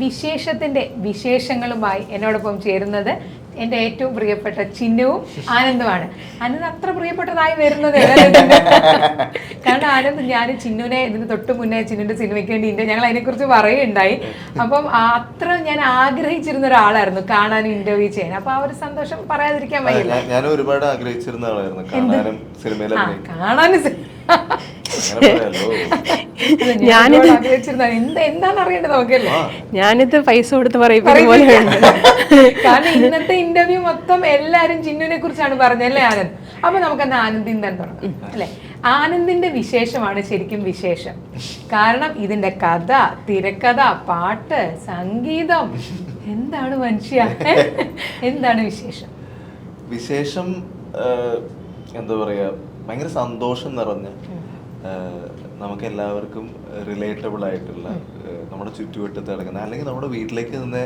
വിശേഷത്തിന്റെ വിശേഷങ്ങളുമായി എന്നോടൊപ്പം ചേരുന്നത് എൻ്റെ ഏറ്റവും പ്രിയപ്പെട്ട ചിന്നുവും ആനന്ദുമാണ്. ആനന്ദ് അത്ര പ്രിയപ്പെട്ടതായി വരുന്നത് കാരണം ആനന്ദ് ഞാൻ ചിന്നുവിനെ ഇതിന് തൊട്ട് മുന്നേ ചിന്നുവിന്റെ സിനിമയ്ക്ക് വേണ്ടി ഞങ്ങൾ അതിനെക്കുറിച്ച് പറയുകയുണ്ടായി. അപ്പം അത്ര ഞാൻ ആഗ്രഹിച്ചിരുന്ന ഒരാളായിരുന്നു കാണാൻ, ഇന്റർവ്യൂ ചെയ്യാൻ. അപ്പൊ ആ ഒരു സന്തോഷം പറയാതിരിക്കാൻ വയ്യല്ല. ഞാൻ ഒരുപാട് ആഗ്രഹിച്ചിരുന്ന ആളായിരുന്നു കാണാനും എന്താണെന്ന് അറിയേണ്ടത് നമുക്കല്ലേ. ഞാനിത് പൈസ കൊടുത്ത് പറയുമ്പോൾ കാരണം ഇന്നത്തെ ഇന്റർവ്യൂ മൊത്തം എല്ലാരും ചിന്നുവിനെ കുറിച്ചാണ് പറഞ്ഞല്ലേ ആനന്ദ്. അപ്പൊ നമുക്കെന്നാ ആനന്ദിൽ തന്നെ തുടങ്ങാം അല്ലെ. ആനന്ദിന്റെ വിശേഷമാണ് ശരിക്കും വിശേഷം. കാരണം ഇതിന്റെ കഥ, തിരക്കഥ, പാട്ട്, സംഗീതം, എന്താണ് മനുഷ്യ, എന്താണ് വിശേഷം? വിശേഷം എന്താ പറയാ, ഭയങ്കര സന്തോഷം നിറഞ്ഞ, നമുക്ക് എല്ലാവർക്കും റിലേറ്റബിൾ ആയിട്ടുള്ള, നമ്മുടെ ചുറ്റുവട്ടത്ത് കിടക്കുന്ന, അല്ലെങ്കിൽ നമ്മുടെ വീട്ടിലേക്ക് തന്നെ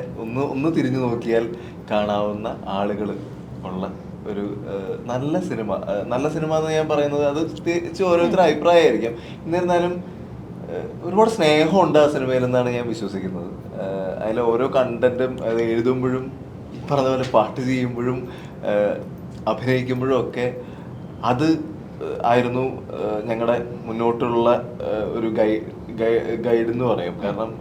ഒന്ന് തിരിഞ്ഞു നോക്കിയാൽ കാണാവുന്ന ആളുകൾ ഉള്ള ഒരു നല്ല സിനിമ. നല്ല സിനിമ എന്ന് ഞാൻ പറയുന്നത് അത് തിരിച്ച് ഓരോരുത്തരുടെ അഭിപ്രായമായിരിക്കും. എന്നിരുന്നാലും ഒരുപാട് സ്നേഹമുണ്ട് ആ സിനിമയിൽ എന്നാണ് ഞാൻ വിശ്വസിക്കുന്നത്. അതിലെ ഓരോ കണ്ടന്റും, അത് എഴുതുമ്പോഴും പറഞ്ഞ പോലെ പാട്ട് ചെയ്യുമ്പോഴും അഭിനയിക്കുമ്പോഴും ഒക്കെ അത് ആയിരുന്നു ഞങ്ങളുടെ മുന്നോട്ടുള്ള ഒരു ഗൈഡ് എന്ന് പറയും. കാരണം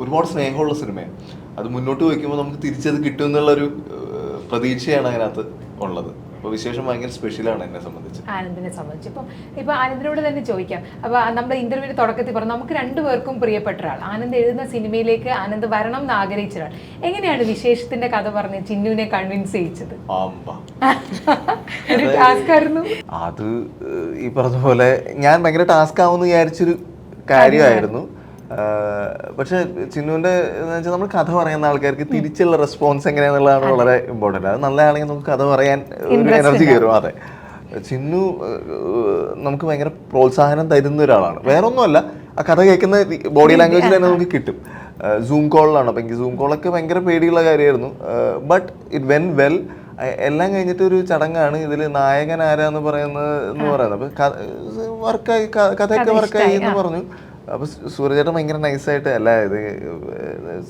ഒരുപാട് സ്നേഹമുള്ള സിനിമയാണ്. അത് മുന്നോട്ട് വയ്ക്കുമ്പോൾ നമുക്ക് തിരിച്ചത് കിട്ടും എന്നുള്ളൊരു പ്രതീക്ഷയാണ് അതിനകത്ത് ഉള്ളത്. അപ്പോൾ വിശേഷം ഭയങ്കര സ്പെഷ്യലാണ് എന്നെ സംബന്ധിച്ച്. ആനന്ദിനെ സംബന്ധിച്ച് ഇപ്പൊ ആനന്ദിനോട് തന്നെ ചോദിക്കാം. അപ്പൊ നമ്മുടെ ഇന്റർവ്യൂവിന്റെ തുടക്കത്തിൽ പറഞ്ഞു നമുക്ക് രണ്ടുപേർക്കും പ്രിയപ്പെട്ട ഒരാൾ, ആനന്ദ് എഴുതുന്ന സിനിമയിലേക്ക് ആനന്ദ് വരണം എന്ന് ആഗ്രഹിച്ച ഒരാൾ. എങ്ങനെയാണ് വിശേഷത്തിന്റെ കഥ പറഞ്ഞ് ചിന്നുവിനെ കൺവിൻസ് ചെയ്യിച്ചത്? ഒരു ടാസ്ക് ആയിരുന്നു അത്. ഈ പറഞ്ഞ പോലെ ഞാൻ ഭയങ്കര ടാസ്ക് ആവുമെന്ന് വിചാരിച്ചൊരു കാര്യമായിരുന്നു. പക്ഷെ ചിന്നുവിന്റെ എന്ന് വെച്ചാൽ നമ്മൾ കഥ പറയുന്ന ആൾക്കാർക്ക് തിരിച്ചുള്ള റെസ്പോൺസ് എങ്ങനെയാന്നുള്ളതാണ് വളരെ ഇമ്പോർട്ടന്റ്. അത് നല്ലതാണെങ്കിൽ നമുക്ക് കഥ പറയാൻ ഒരു എനർജി കയറും. അതെ, ചിന്നു നമുക്ക് ഭയങ്കര പ്രോത്സാഹനം തരുന്ന ഒരാളാണ്. വേറെ ഒന്നുമല്ല, ആ കഥ കേൾക്കുന്ന ബോഡി ലാംഗ്വേജിൽ തന്നെ നമുക്ക് കിട്ടും. സൂം കോളിലാണ്. അപ്പം എനിക്ക് സൂം കോളൊക്കെ ഭയങ്കര പേടിയുള്ള കാര്യമായിരുന്നു. But it when well. എല്ലാം കഴിഞ്ഞിട്ട് ഒരു ചടങ്ങാണ്. ഇതിൽ നായകൻ ആരാന്ന് പറയുന്നത് അപ്പൊ വർക്കായി, കഥയൊക്കെ വർക്കായി എന്ന് പറഞ്ഞു. അപ്പൊ സൂര്യചേട്ടൻ ഭയങ്കര നൈസായിട്ട് അല്ല, ഇത്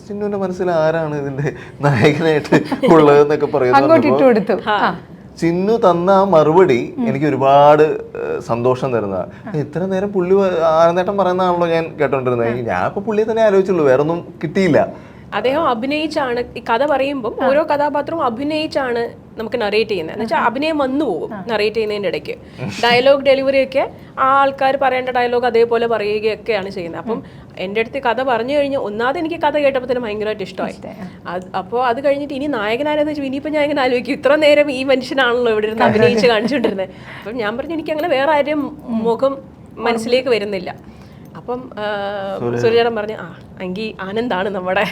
ചിന്നുവിന്റെ മനസ്സിൽ ആരാണ് ഇതിന്റെ നായകനായിട്ട് ഉള്ളതെന്നൊക്കെ പറയുന്നു. ചിന്നു തന്ന ആ മറുപടി എനിക്ക് ഒരുപാട് സന്തോഷം തരുന്നതാണ്. ഇത്ര നേരം പുള്ളി ആനന്ദേട്ടൻ പറയുന്നതാണല്ലോ ഞാൻ കേട്ടോണ്ടിരുന്നത്. ഞാൻ ഇപ്പൊ പുള്ളിയെ തന്നെ ആലോചിച്ചുള്ളൂ, വേറെ ഒന്നും കിട്ടിയില്ല. അദ്ദേഹം അഭിനയിച്ചാണ് ഈ കഥ പറയുമ്പോൾ ഓരോ കഥാപാത്രവും അഭിനയിച്ചാണ് നമുക്ക് നറേറ്റ് ചെയ്യുന്നത്. എന്ന് വെച്ചാൽ അഭിനയം വന്നു പോകും നറേറ്റ് ചെയ്യുന്നതിൻ്റെ ഇടയ്ക്ക്. ഡയലോഗ് ഡെലിവറി ഒക്കെ ആ ആൾക്കാർ പറയേണ്ട ഡയലോഗ് അതേപോലെ പറയുകയൊക്കെയാണ് ചെയ്യുന്നത്. അപ്പം എൻ്റെ അടുത്ത് കഥ പറഞ്ഞു കഴിഞ്ഞാൽ ഒന്നാമത് എനിക്ക് കഥ കേട്ടപ്പോൾ തന്നെ ഭയങ്കരമായിട്ട് ഇഷ്ടമായി. അപ്പോൾ അത് കഴിഞ്ഞിട്ട് ഇനി നായകനാരെന്ന് വെച്ചാൽ ഇനിയിപ്പോൾ ഞാൻ ഇങ്ങനെ ആലോചിക്കും, ഇത്ര നേരം ഈ മനുഷ്യനാണല്ലോ ഇവിടെ ഇരുന്ന് അഭിനയിച്ച് കാണിച്ചുകൊണ്ടിരുന്നത്. അപ്പം ഞാൻ പറഞ്ഞു എനിക്ക് അങ്ങനെ വേറെ ആരും മുഖം മനസ്സിലേക്ക് വരുന്നില്ല. അപ്പം സൂര്യചേട്ടൻ പറഞ്ഞു എങ്കിൽ ആനന്ദാണ് നമ്മുടെ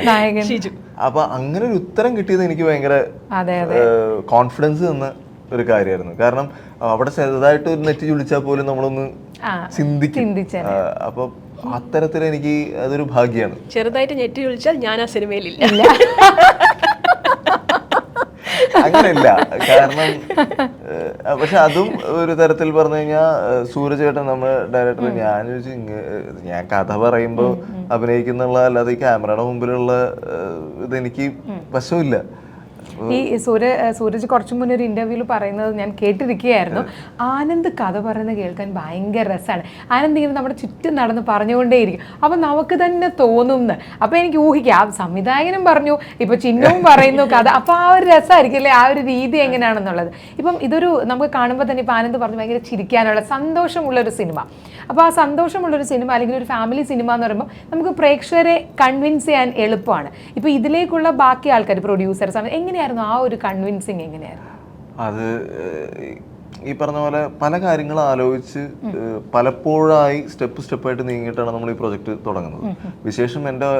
നായകൻ ഷിജു. അപ്പൊ അങ്ങനെ ഒരു ഉത്തരം കിട്ടിയത് എനിക്ക് ഭയങ്കര കോൺഫിഡൻസ് തന്ന ഒരു കാര്യമായിരുന്നു. കാരണം അവിടെ ചെറുതായിട്ട് ഒരു നെറ്റ് ചുളിച്ചാൽ പോലും നമ്മളൊന്ന് ചിന്തിക്കും. അപ്പൊ അത്തരത്തിൽ എനിക്ക് അതൊരു ഭാഗ്യമാണ്. ചെറുതായിട്ട് നെറ്റ് ചുളിച്ചാൽ ഞാൻ ആ സിനിമയിലില്ല. അങ്ങനെയല്ല, കാരണം പക്ഷെ അതും ഒരു തരത്തിൽ പറഞ്ഞു കഴിഞ്ഞാൽ സൂര്യചേട്ടൻ നമ്മുടെ ഡയറക്ടർ, ഞാൻ കഥ പറയുമ്പോൾ അഭിനയിക്കുന്നുള്ള അല്ലാതെ ഈ ക്യാമറയുടെ മുമ്പിലുള്ള ഇതെനിക്ക് വശമില്ല. ഈ സൂരജ് കുറച്ചു മുന്നേ ഒരു ഇന്റർവ്യൂവിൽ പറയുന്നത് ഞാൻ കേട്ടിരിക്കുകയായിരുന്നു. ആനന്ദ് കഥ പറയുന്നത് കേൾക്കാൻ ഭയങ്കര രസമാണ്. ആനന്ദ് ഇങ്ങനെ നമ്മുടെ ചുറ്റും നടന്ന് പറഞ്ഞുകൊണ്ടേയിരിക്കും. അപ്പം നമുക്ക് തന്നെ തോന്നുന്നു. അപ്പം എനിക്ക് ഊഹിക്കാം, ആ സംവിധായകനും പറഞ്ഞു, ഇപ്പൊ ചിഹ്നവും പറയുന്നു കഥ. അപ്പം ആ ഒരു രസമായിരിക്കും അല്ലേ, ആ ഒരു രീതി എങ്ങനെയാണെന്നുള്ളത്. ഇപ്പം ഇതൊരു നമുക്ക് കാണുമ്പോൾ തന്നെ ഇപ്പം ആനന്ദ് പറഞ്ഞു ഭയങ്കര ചിരിക്കാനുള്ള സന്തോഷമുള്ളൊരു സിനിമ. അപ്പോൾ ആ സന്തോഷമുള്ളൊരു സിനിമ അല്ലെങ്കിൽ ഒരു ഫാമിലി സിനിമ എന്ന് പറയുമ്പോൾ നമുക്ക് പ്രേക്ഷകരെ കൺവിൻസ് ചെയ്യാൻ എളുപ്പമാണ്. ഇപ്പോൾ ഇതിലേക്കുള്ള ബാക്കി ആൾക്കാർ, പ്രൊഡ്യൂസേഴ്സ്, എങ്ങനെയായിരുന്നു ആ ഒരു കൺവിൻസിങ്? എങ്ങനെയായിരുന്നു അത്? ഈ പറഞ്ഞ പോലെ പല കാര്യങ്ങൾ ആലോചിച്ച് പലപ്പോഴായി സ്റ്റെപ്പായിട്ട് നീങ്ങിയിട്ടാണ് നമ്മൾ ഈ പ്രൊജക്ട് തുടങ്ങുന്നത്. വിശേഷം എൻ്റെ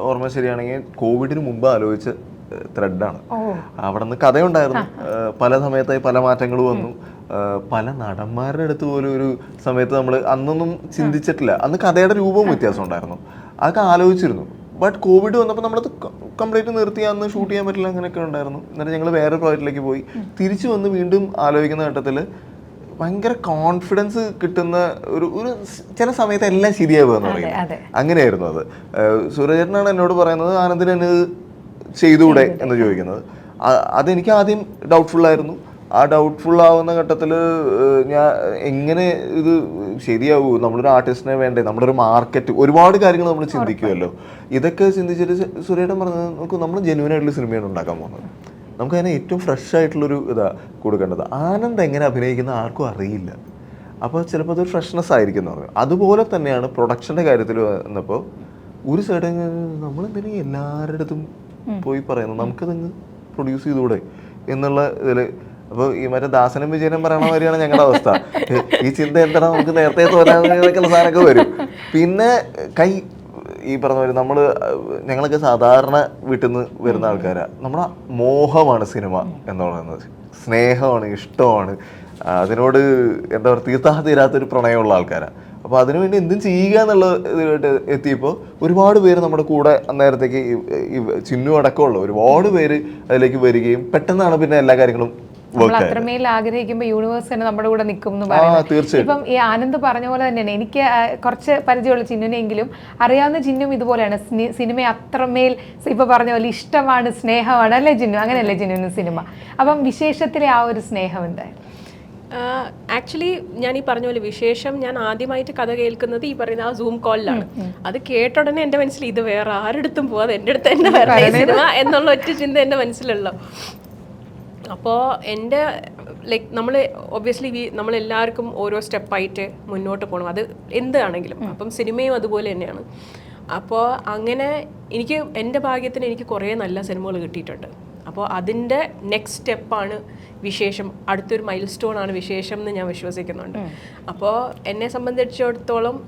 ഓർമ്മ ശരിയാണെങ്കിൽ കോവിഡിന് മുമ്പ് ആലോചിച്ച ത്രെഡാണ്. അവിടെ നിന്ന് കഥയുണ്ടായിരുന്നു, പല സമയത്തായി പല മാറ്റങ്ങൾ വന്നു. പല നടന്മാരുടെ അടുത്ത് പോലും ഒരു സമയത്ത് നമ്മൾ അന്നൊന്നും ചിന്തിച്ചിട്ടില്ല. അന്ന് കഥയുടെ രൂപവും വ്യത്യാസം ഉണ്ടായിരുന്നു, അതൊക്കെ ആലോചിച്ചിരുന്നു. ബട്ട് കോവിഡ് വന്നപ്പോൾ നമ്മളത് കംപ്ലീറ്റ് നിർത്തി, അന്ന് ഷൂട്ട് ചെയ്യാൻ പറ്റില്ല, അങ്ങനെയൊക്കെ ഉണ്ടായിരുന്നു. എന്നിട്ട് ഞങ്ങൾ വേറെ പ്രോജക്റ്റിലേക്ക് പോയി. തിരിച്ചു വന്ന് വീണ്ടും ആലോചിക്കുന്ന ഘട്ടത്തിൽ ഭയങ്കര കോൺഫിഡൻസ് കിട്ടുന്ന ഒരു ചില സമയത്ത് എല്ലാം ശരിയാവുക എന്ന് പറയുന്നത്. അങ്ങനെയായിരുന്നു അത്. സൂര്യചേട്ടനാണ് എന്നോട് പറയുന്നത് ആനന്ദിന് എന്നെ ചെയ്തുകൂടെ എന്ന് ചോദിക്കുന്നത്. അതെനിക്ക് ആദ്യം ഡൗട്ട്ഫുള്ളായിരുന്നു. ആ ഡൗട്ട്ഫുൾ ആവുന്ന ഘട്ടത്തിൽ ഞാൻ എങ്ങനെ ഇത് ശരിയാവൂ, നമ്മളൊരു ആർട്ടിസ്റ്റിനെ വേണ്ടേ, നമ്മുടെ ഒരു മാർക്കറ്റ്, ഒരുപാട് കാര്യങ്ങൾ നമ്മൾ ചിന്തിക്കുമല്ലോ. ഇതൊക്കെ ചിന്തിച്ചിട്ട് സുരേട്ടൻ പറഞ്ഞത് നമുക്ക് നമ്മൾ ജെന്യൂൻ ആയിട്ടുള്ള സിനിമയാണ് ഉണ്ടാക്കാൻ പോകുന്നത്, നമുക്ക് അതിനെ ഏറ്റവും ഫ്രഷ് ആയിട്ടുള്ളൊരു ഇതാ കൊടുക്കേണ്ടത്. ആനന്ദ് എങ്ങനെ അഭിനയിക്കുന്ന ആർക്കും അറിയില്ല, അപ്പോൾ ചിലപ്പോൾ അതൊരു ഫ്രഷ്നെസ് ആയിരിക്കും എന്ന് പറഞ്ഞു. അതുപോലെ തന്നെയാണ് പ്രൊഡക്ഷൻ്റെ കാര്യത്തിൽ വന്നപ്പോൾ ഒരു സൈഡ് നമ്മളെന്തിനും എല്ലാവരുടെ അടുത്തും പോയി പറയുന്നത്, നമുക്കതങ്ങ് പ്രൊഡ്യൂസ് ചെയ്തുകൂടെ എന്നുള്ള ഇതിൽ. അപ്പോൾ ഈ മറ്റേ ദാസനും വിജയനും പറയണ മാതിരിയാണ് ഞങ്ങളുടെ അവസ്ഥ. ഈ ചിന്ത എന്താണ് നമുക്ക് നേരത്തെ തോന്നാന്നൊക്കെയുള്ള സാധനമൊക്കെ വരും. പിന്നെ ഈ പറഞ്ഞ പോലെ ഞങ്ങളൊക്കെ സാധാരണ വീട്ടിൽ നിന്ന് വരുന്ന ആൾക്കാരാണ്. നമ്മുടെ മോഹമാണ് സിനിമ എന്ന് പറയുന്നത്, സ്നേഹമാണ്, ഇഷ്ടമാണ്, അതിനോട് എന്താ പറയുക തീർത്താ തീരാത്തൊരു പ്രണയമുള്ള ആൾക്കാരാണ്. അപ്പോൾ അതിനുവേണ്ടി എന്തും ചെയ്യുക എന്നുള്ള ഇതായിട്ട് എത്തിയപ്പോൾ ഒരുപാട് പേര് നമ്മുടെ കൂടെ അന്നേരത്തേക്ക് ചിന്നു അടക്കമുള്ള ഒരുപാട് പേര് അതിലേക്ക് വരികയും പെട്ടെന്നാണ് പിന്നെ എല്ലാ കാര്യങ്ങളും അത്രമേൽ ആഗ്രഹിക്കുമ്പോൾ യൂണിവേഴ്സ് തന്നെ നമ്മുടെ കൂടെ നിൽക്കും എന്ന് പറയുന്നത്. ഇപ്പം ഈ ആനന്ദ് പറഞ്ഞ പോലെ തന്നെയാണ് എനിക്ക് കുറച്ച് പരിചയമുള്ള ചിന്നുനെങ്കിലും അറിയാവുന്ന ചിന്നും ഇതുപോലെയാണ്. സിനിമ അത്രമേൽ ഇപ്പൊ പറഞ്ഞ പോലെ ഇഷ്ടമാണ്, സ്നേഹമാണ്, അല്ലേ ചിന്നു? അങ്ങനെയല്ലേ ചിന്നുവിന് സിനിമ? അപ്പം വിശേഷത്തിലെ ആ ഒരു സ്നേഹം എന്തായാലും ആക്ച്വലി ഞാൻ ഈ പറഞ്ഞ പോലെ വിശേഷം ഞാൻ ആദ്യമായിട്ട് കഥ കേൾക്കുന്നത് ഈ പറയുന്ന ആ സൂം കോളിലാണ്. അത് കേട്ട ഉടനെ എൻ്റെ മനസ്സിൽ ഇത് വേറെ ആരുടെ പോവാതെ എൻ്റെ അടുത്ത് തന്നെ വരണേ സിനിമ എന്നുള്ള ഒറ്റ ചിന്ത എൻ്റെ മനസ്സിലുള്ളൂ. അപ്പോൾ എൻ്റെ ലൈക്ക് നമ്മൾ ഒബ്വിയസ്ലി നമ്മളെല്ലാവർക്കും ഓരോ സ്റ്റെപ്പായിട്ട് മുന്നോട്ട് പോകണം, അത് എന്താണെങ്കിലും. അപ്പം സിനിമയും അതുപോലെ തന്നെയാണ്. അപ്പോൾ അങ്ങനെ എൻ്റെ ഭാഗ്യത്തിന് എനിക്ക് കുറേ നല്ല സിനിമകൾ കിട്ടിയിട്ടുണ്ട്. അപ്പോൾ അതിൻ്റെ നെക്സ്റ്റ് സ്റ്റെപ്പാണ് വിശേഷം, അടുത്തൊരു മൈൽ സ്റ്റോണാണ് വിശേഷം എന്ന് ഞാൻ വിശ്വസിക്കുന്നുണ്ട്. അപ്പോൾ എന്നെ സംബന്ധിച്ചിടത്തോളം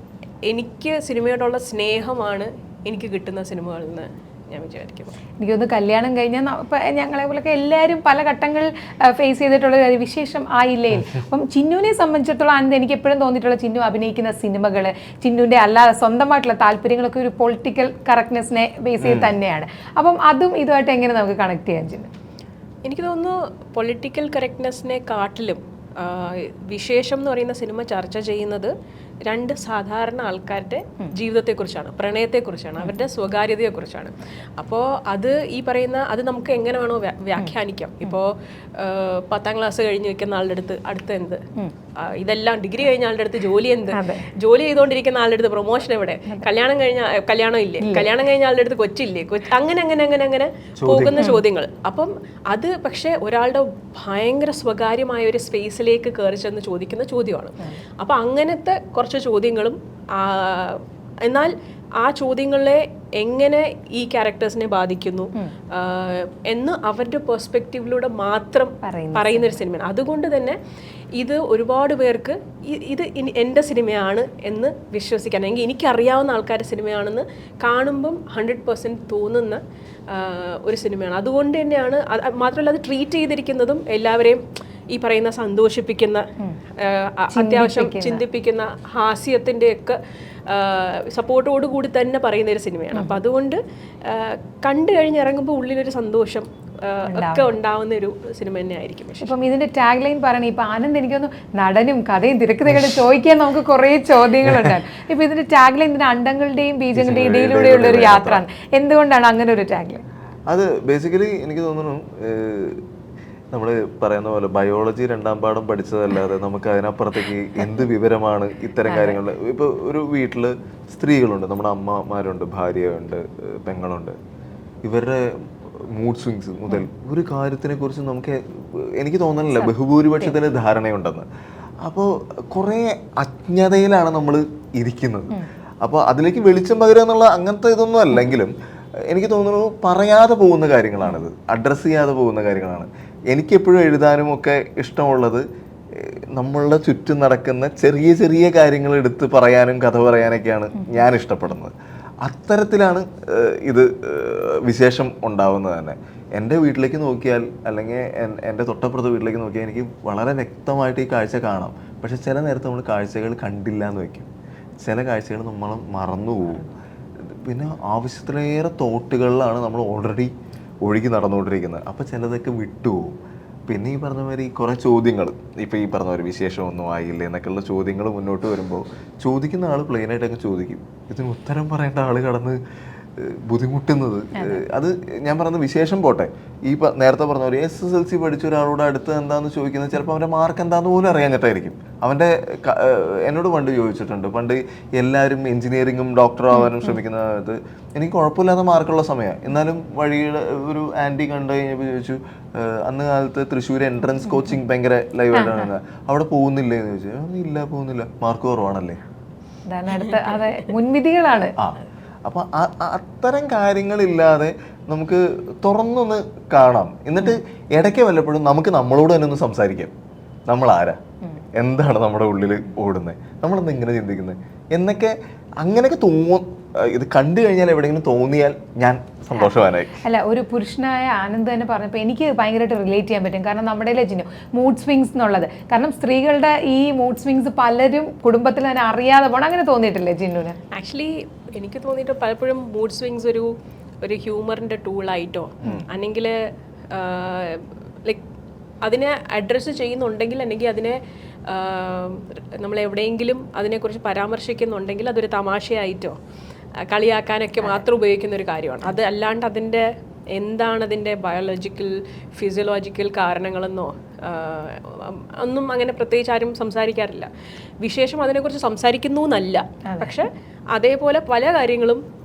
എനിക്ക് സിനിമയോടുള്ള സ്നേഹമാണ് എനിക്ക് കിട്ടുന്ന സിനിമകളിൽ നിന്ന് ഞാൻ വിചാരിക്കുന്നു. എനിക്കൊന്ന് കല്യാണം കഴിഞ്ഞാൽ ഞങ്ങളെ പോലൊക്കെ എല്ലാവരും പല ഘട്ടങ്ങൾ ഫേസ് ചെയ്തിട്ടുള്ള കാര്യം വിശേഷം ആയില്ലേ. അപ്പം ചിന്നുവിനെ സംബന്ധിച്ചിടത്തോളം ആനന്ദ് എനിക്ക് എപ്പോഴും തോന്നിയിട്ടുള്ള ചിന്നു അഭിനയിക്കുന്ന സിനിമകൾ, ചിന്നുവിൻ്റെ അല്ലാതെ സ്വന്തമായിട്ടുള്ള താല്പര്യങ്ങളൊക്കെ ഒരു പൊളിറ്റിക്കൽ കറക്റ്റ്നെസ്സിനെ ബേസ് ചെയ്ത് തന്നെയാണ്. അപ്പം അതും ഇതുമായിട്ട് എങ്ങനെ നമുക്ക് കണക്ട് ചെയ്യാൻ ചിന്നു? എനിക്ക് തോന്നുന്നു പൊളിറ്റിക്കൽ കറക്റ്റ്നെസ്സിനെ കാട്ടിലും വിശേഷം എന്ന് പറയുന്ന സിനിമ ചർച്ച ചെയ്യുന്നത് രണ്ട് സാധാരണ ആൾക്കാരുടെ ജീവിതത്തെക്കുറിച്ചാണ്, പ്രണയത്തെക്കുറിച്ചാണ്, അവരുടെ സ്വകാര്യതയെക്കുറിച്ചാണ്. അപ്പോൾ അത് ഈ പറയുന്ന അത് നമുക്ക് എങ്ങനെ വേണോ വ്യാഖ്യാനിക്കാം. ഇപ്പോൾ 10ാം ക്ലാസ് കഴിഞ്ഞ് നിൽക്കുന്ന ആളുടെ അടുത്ത് അടുത്ത് എന്ത്, ഇതെല്ലാം ഡിഗ്രി കഴിഞ്ഞ ആളുടെ അടുത്ത് ജോലി എന്ത്, ജോലി ചെയ്തുകൊണ്ടിരിക്കുന്ന ആളുടെ അടുത്ത് പ്രൊമോഷൻ എവിടെ, കല്യാണം ഇല്ലേ, കല്യാണം കഴിഞ്ഞ ആളുടെ അടുത്ത് കൊച്ചില്ലേ, അങ്ങനെ അങ്ങനെ അങ്ങനെ അങ്ങനെ പോകുന്ന ചോദ്യങ്ങൾ. അപ്പം അത് പക്ഷേ ഒരാളുടെ ഭയങ്കര സ്വകാര്യമായ ഒരു സ്പേസിലേക്ക് കയറി ചെന്ന് ചോദിക്കുന്ന ചോദ്യമാണ്. അപ്പം അങ്ങനത്തെ കുറച്ച് ചോദ്യങ്ങളും, എന്നാൽ ആ ചോദ്യങ്ങളെ എങ്ങനെ ഈ ക്യാരക്ടേഴ്സിനെ ബാധിക്കുന്നു എന്ന് അവരുടെ പെർസ്പെക്റ്റീവിലൂടെ മാത്രം പറയുന്ന ഒരു സിനിമയാണ്. അതുകൊണ്ട് തന്നെ ഇത് ഒരുപാട് പേർക്ക് ഇത് എൻ്റെ സിനിമയാണ് എന്ന് വിശ്വസിക്കാൻ, അല്ലെങ്കിൽ എനിക്കറിയാവുന്ന ആൾക്കാരുടെ സിനിമയാണെന്ന് കാണുമ്പം 100% തോന്നുന്ന ഒരു സിനിമയാണ്. അതുകൊണ്ട് തന്നെയാണ്, മാത്രമല്ല അത് ട്രീറ്റ് ചെയ്തിരിക്കുന്നതും എല്ലാവരെയും ഈ പറയുന്ന സന്തോഷിപ്പിക്കുന്ന, അത്യാവശ്യം ചിന്തിപ്പിക്കുന്ന, ഹാസ്യത്തിൻ്റെയൊക്കെ സപ്പോർട്ടോടുകൂടി തന്നെ പറയുന്ന ഒരു സിനിമയാണ്. അപ്പം അതുകൊണ്ട് കണ്ടു കഴിഞ്ഞ് ഇറങ്ങുമ്പോൾ ഉള്ളിലൊരു സന്തോഷം ഒക്കെ ഉണ്ടാവുന്ന ഒരു സിനിമ തന്നെ ആയിരിക്കും. ഇപ്പം ഇതിന്റെ ടാഗ് ലൈൻ പറയണേ, ഇപ്പൊ ആനന്ദ് എനിക്കൊന്ന് നടനും കഥയും തിരക്കഥകളും ചോദിക്കാൻ നമുക്ക് കുറേ ചോദ്യങ്ങളുണ്ടാകും. ഇപ്പൊ ഇതിന്റെ ടാഗ് ലൈൻ ഇതിന്റെ അണ്ടങ്ങളുടെയും ബീജങ്ങളുടെയും ഇടയിലൂടെയുള്ള ഒരു യാത്ര, എന്തുകൊണ്ടാണ് അങ്ങനെ ഒരു ടാഗ് ലൈൻ? അത് ബേസിക്കലി എനിക്ക് തോന്നുന്നു നമ്മൾ പറയുന്ന പോലെ ബയോളജി 2ാം പാഠം പഠിച്ചതല്ലാതെ നമുക്ക് അതിനപ്പുറത്തേക്ക് എന്ത് വിവരമാണ് ഇത്തരം കാര്യങ്ങൾ. ഇപ്പോൾ ഒരു വീട്ടിൽ സ്ത്രീകളുണ്ട്, നമ്മുടെ അമ്മമാരുണ്ട്, ഭാര്യയുണ്ട്, പെങ്ങളുണ്ട്. ഇവരുടെ മൂഡ് സ്വിങ്സ് മുതൽ ഒരു കാര്യത്തിനെ കുറിച്ച് എനിക്ക് തോന്നുന്നില്ല ബഹുഭൂരിപക്ഷത്തിന് ധാരണയുണ്ടെന്ന്. അപ്പോൾ കുറേ അജ്ഞതയിലാണ് നമ്മൾ ഇരിക്കുന്നത്. അപ്പോൾ അതിലേക്ക് വെളിച്ചം പകരുക എന്നുള്ള അങ്ങനത്തെ ഇതൊന്നും അല്ലെങ്കിലും എനിക്ക് തോന്നുന്നു പറയാതെ പോകുന്ന കാര്യങ്ങളാണിത്, അഡ്രസ്സ് ചെയ്യാതെ പോകുന്ന കാര്യങ്ങളാണ്. എനിക്കെപ്പോഴും എഴുതാനും ഒക്കെ ഇഷ്ടമുള്ളത് നമ്മളുടെ ചുറ്റും നടക്കുന്ന ചെറിയ ചെറിയ കാര്യങ്ങൾ എടുത്ത് പറയാനും കഥ പറയാനൊക്കെയാണ് ഞാൻ ഇഷ്ടപ്പെടുന്നത്. അത്തരത്തിലാണ് ഇത് വിശേഷം ഉണ്ടാവുന്നത് തന്നെ. എൻ്റെ വീട്ടിലേക്ക് നോക്കിയാൽ, അല്ലെങ്കിൽ എൻ്റെ തൊട്ടപ്പുറത്തെ വീട്ടിലേക്ക് നോക്കിയാൽ എനിക്ക് വളരെ വ്യക്തമായിട്ട് ഈ കാഴ്ച കാണാം. പക്ഷെ ചില നേരത്ത് നമ്മൾ കാഴ്ചകൾ കണ്ടില്ല എന്ന് വയ്ക്കും, ചില കാഴ്ചകൾ നമ്മൾ മറന്നുപോകും. പിന്നെ ആവശ്യത്തിലേറെ തോട്ടുകളിലാണ് നമ്മൾ ഓൾറെഡി ഒഴുകി നടന്നുകൊണ്ടിരിക്കുന്നത്. അപ്പോൾ ചിലതൊക്കെ വിട്ടുപോകും. പിന്നെ ഈ പറഞ്ഞ മാതിരി കുറേ ചോദ്യങ്ങൾ ഇപ്പം ഈ പറഞ്ഞ ഒരു വിശേഷമൊന്നും ആയില്ലേ എന്നൊക്കെയുള്ള ചോദ്യങ്ങൾ മുന്നോട്ട് വരുമ്പോൾ ചോദിക്കുന്ന ആൾ പ്ലെയിനായിട്ട് അങ്ങ് ചോദിക്കും. ഇതിന് ഉത്തരം പറയേണ്ട ആൾ കടന്ന് ബുദ്ധിമുട്ടുന്നത്. അത് ഞാൻ പറയുന്നത് വിശേഷം പോട്ടെ, ഈ നേരത്തെ പറഞ്ഞ ഒരു SSLC പഠിച്ച ഒരാളോട് അടുത്ത് എന്താന്ന് ചോദിക്കുന്നത് ചിലപ്പോൾ അവൻ്റെ മാർക്ക് എന്താന്ന് പോലും അറിയാഞ്ഞിട്ടായിരിക്കും. അവൻ്റെ എന്നോട് പണ്ട് ചോദിച്ചിട്ടുണ്ട്, പണ്ട് എല്ലാവരും എഞ്ചിനീയറിങ്ങും ഡോക്ടറും ആവാനും ശ്രമിക്കുന്നത് എനിക്ക് കുഴപ്പമില്ലാത്ത മാർക്കുള്ള സമയമാണ്. എന്നാലും വഴിയുടെ ഒരു ആൻറ്റി കണ്ടു കഴിഞ്ഞപ്പോൾ ചോദിച്ചു, അന്ന് കാലത്ത് തൃശ്ശൂർ എൻട്രൻസ് കോച്ചിങ് ഭയങ്കര ലൈവായിട്ടാണ്, അവിടെ പോകുന്നില്ലേ എന്ന് ചോദിച്ചു. ഇല്ല പോകുന്നില്ല, മാർക്ക് കുറവാണല്ലേ. അതെ, മുൻവിധികളാണ്. അപ്പം അത്തരം കാര്യങ്ങളില്ലാതെ നമുക്ക് തുറന്നൊന്ന് കാണാം. എന്നിട്ട് ഇടയ്ക്ക് വല്ലപ്പോഴും നമുക്ക് നമ്മളോട് തന്നെ ഒന്ന് സംസാരിക്കാം. നമ്മൾ ആരാ, എന്താണ് നമ്മുടെ ഉള്ളിൽ ഓടുന്നത്, നമ്മളെന്താ ഇങ്ങനെ ചിന്തിക്കുന്നത് എന്നൊക്കെ അങ്ങനെയൊക്കെ ഇത് കണ്ടു കഴിഞ്ഞാൽ എവിടെയെങ്കിലും തോന്നിയാൽ ഞാൻ സന്തോഷവാനായി. അല്ല, ഒരു പുരുഷനായ ആനന്ദ് തന്നെ പറഞ്ഞപ്പോൾ എനിക്ക് ഭയങ്കരമായിട്ട് റിലേറ്റ് ചെയ്യാൻ പറ്റും. കാരണം നമ്മുടെ ജിന്നു മൂഡ് സ്വിങ്സ് എന്നുള്ളത്, കാരണം സ്ത്രീകളുടെ ഈ മൂഡ് സ്വിങ്സ് പലരും കുടുംബത്തിൽ തന്നെ അറിയാതെ പോകണം. അങ്ങനെ തോന്നിയിട്ടില്ലേ ജിന്നുവിന്? ആക്ച്വലി എനിക്ക് തോന്നിയിട്ട് പലപ്പോഴും മൂഡ് സ്വിങ്സ് ഒരു ഹ്യൂമറിൻ്റെ ടൂളായിട്ടോ അല്ലെങ്കിൽ ലൈക്ക് അതിനെ അഡ്രസ്സ് ചെയ്യുന്നുണ്ടെങ്കിൽ, അല്ലെങ്കിൽ അതിനെ നമ്മൾ എവിടെയെങ്കിലും അതിനെക്കുറിച്ച് പരാമർശിക്കുന്നുണ്ടെങ്കിൽ അതൊരു തമാശയായിട്ടോ കളിയാക്കാനൊക്കെ മാത്രം ഉപയോഗിക്കുന്ന ഒരു കാര്യമാണ്. അത് അല്ലാണ്ട് അതിൻ്റെ എന്താണ് അതിൻ്റെ ബയോളജിക്കൽ ഫിസിയോളജിക്കൽ കാരണങ്ങളെന്നോ ഒന്നും അങ്ങനെ പ്രത്യേകിച്ച് ആരും സംസാരിക്കാറില്ല. വിശേഷം അതിനെക്കുറിച്ച് സംസാരിക്കുന്നു എന്നല്ല, പക്ഷെ അതേപോലെ പല കാര്യങ്ങളും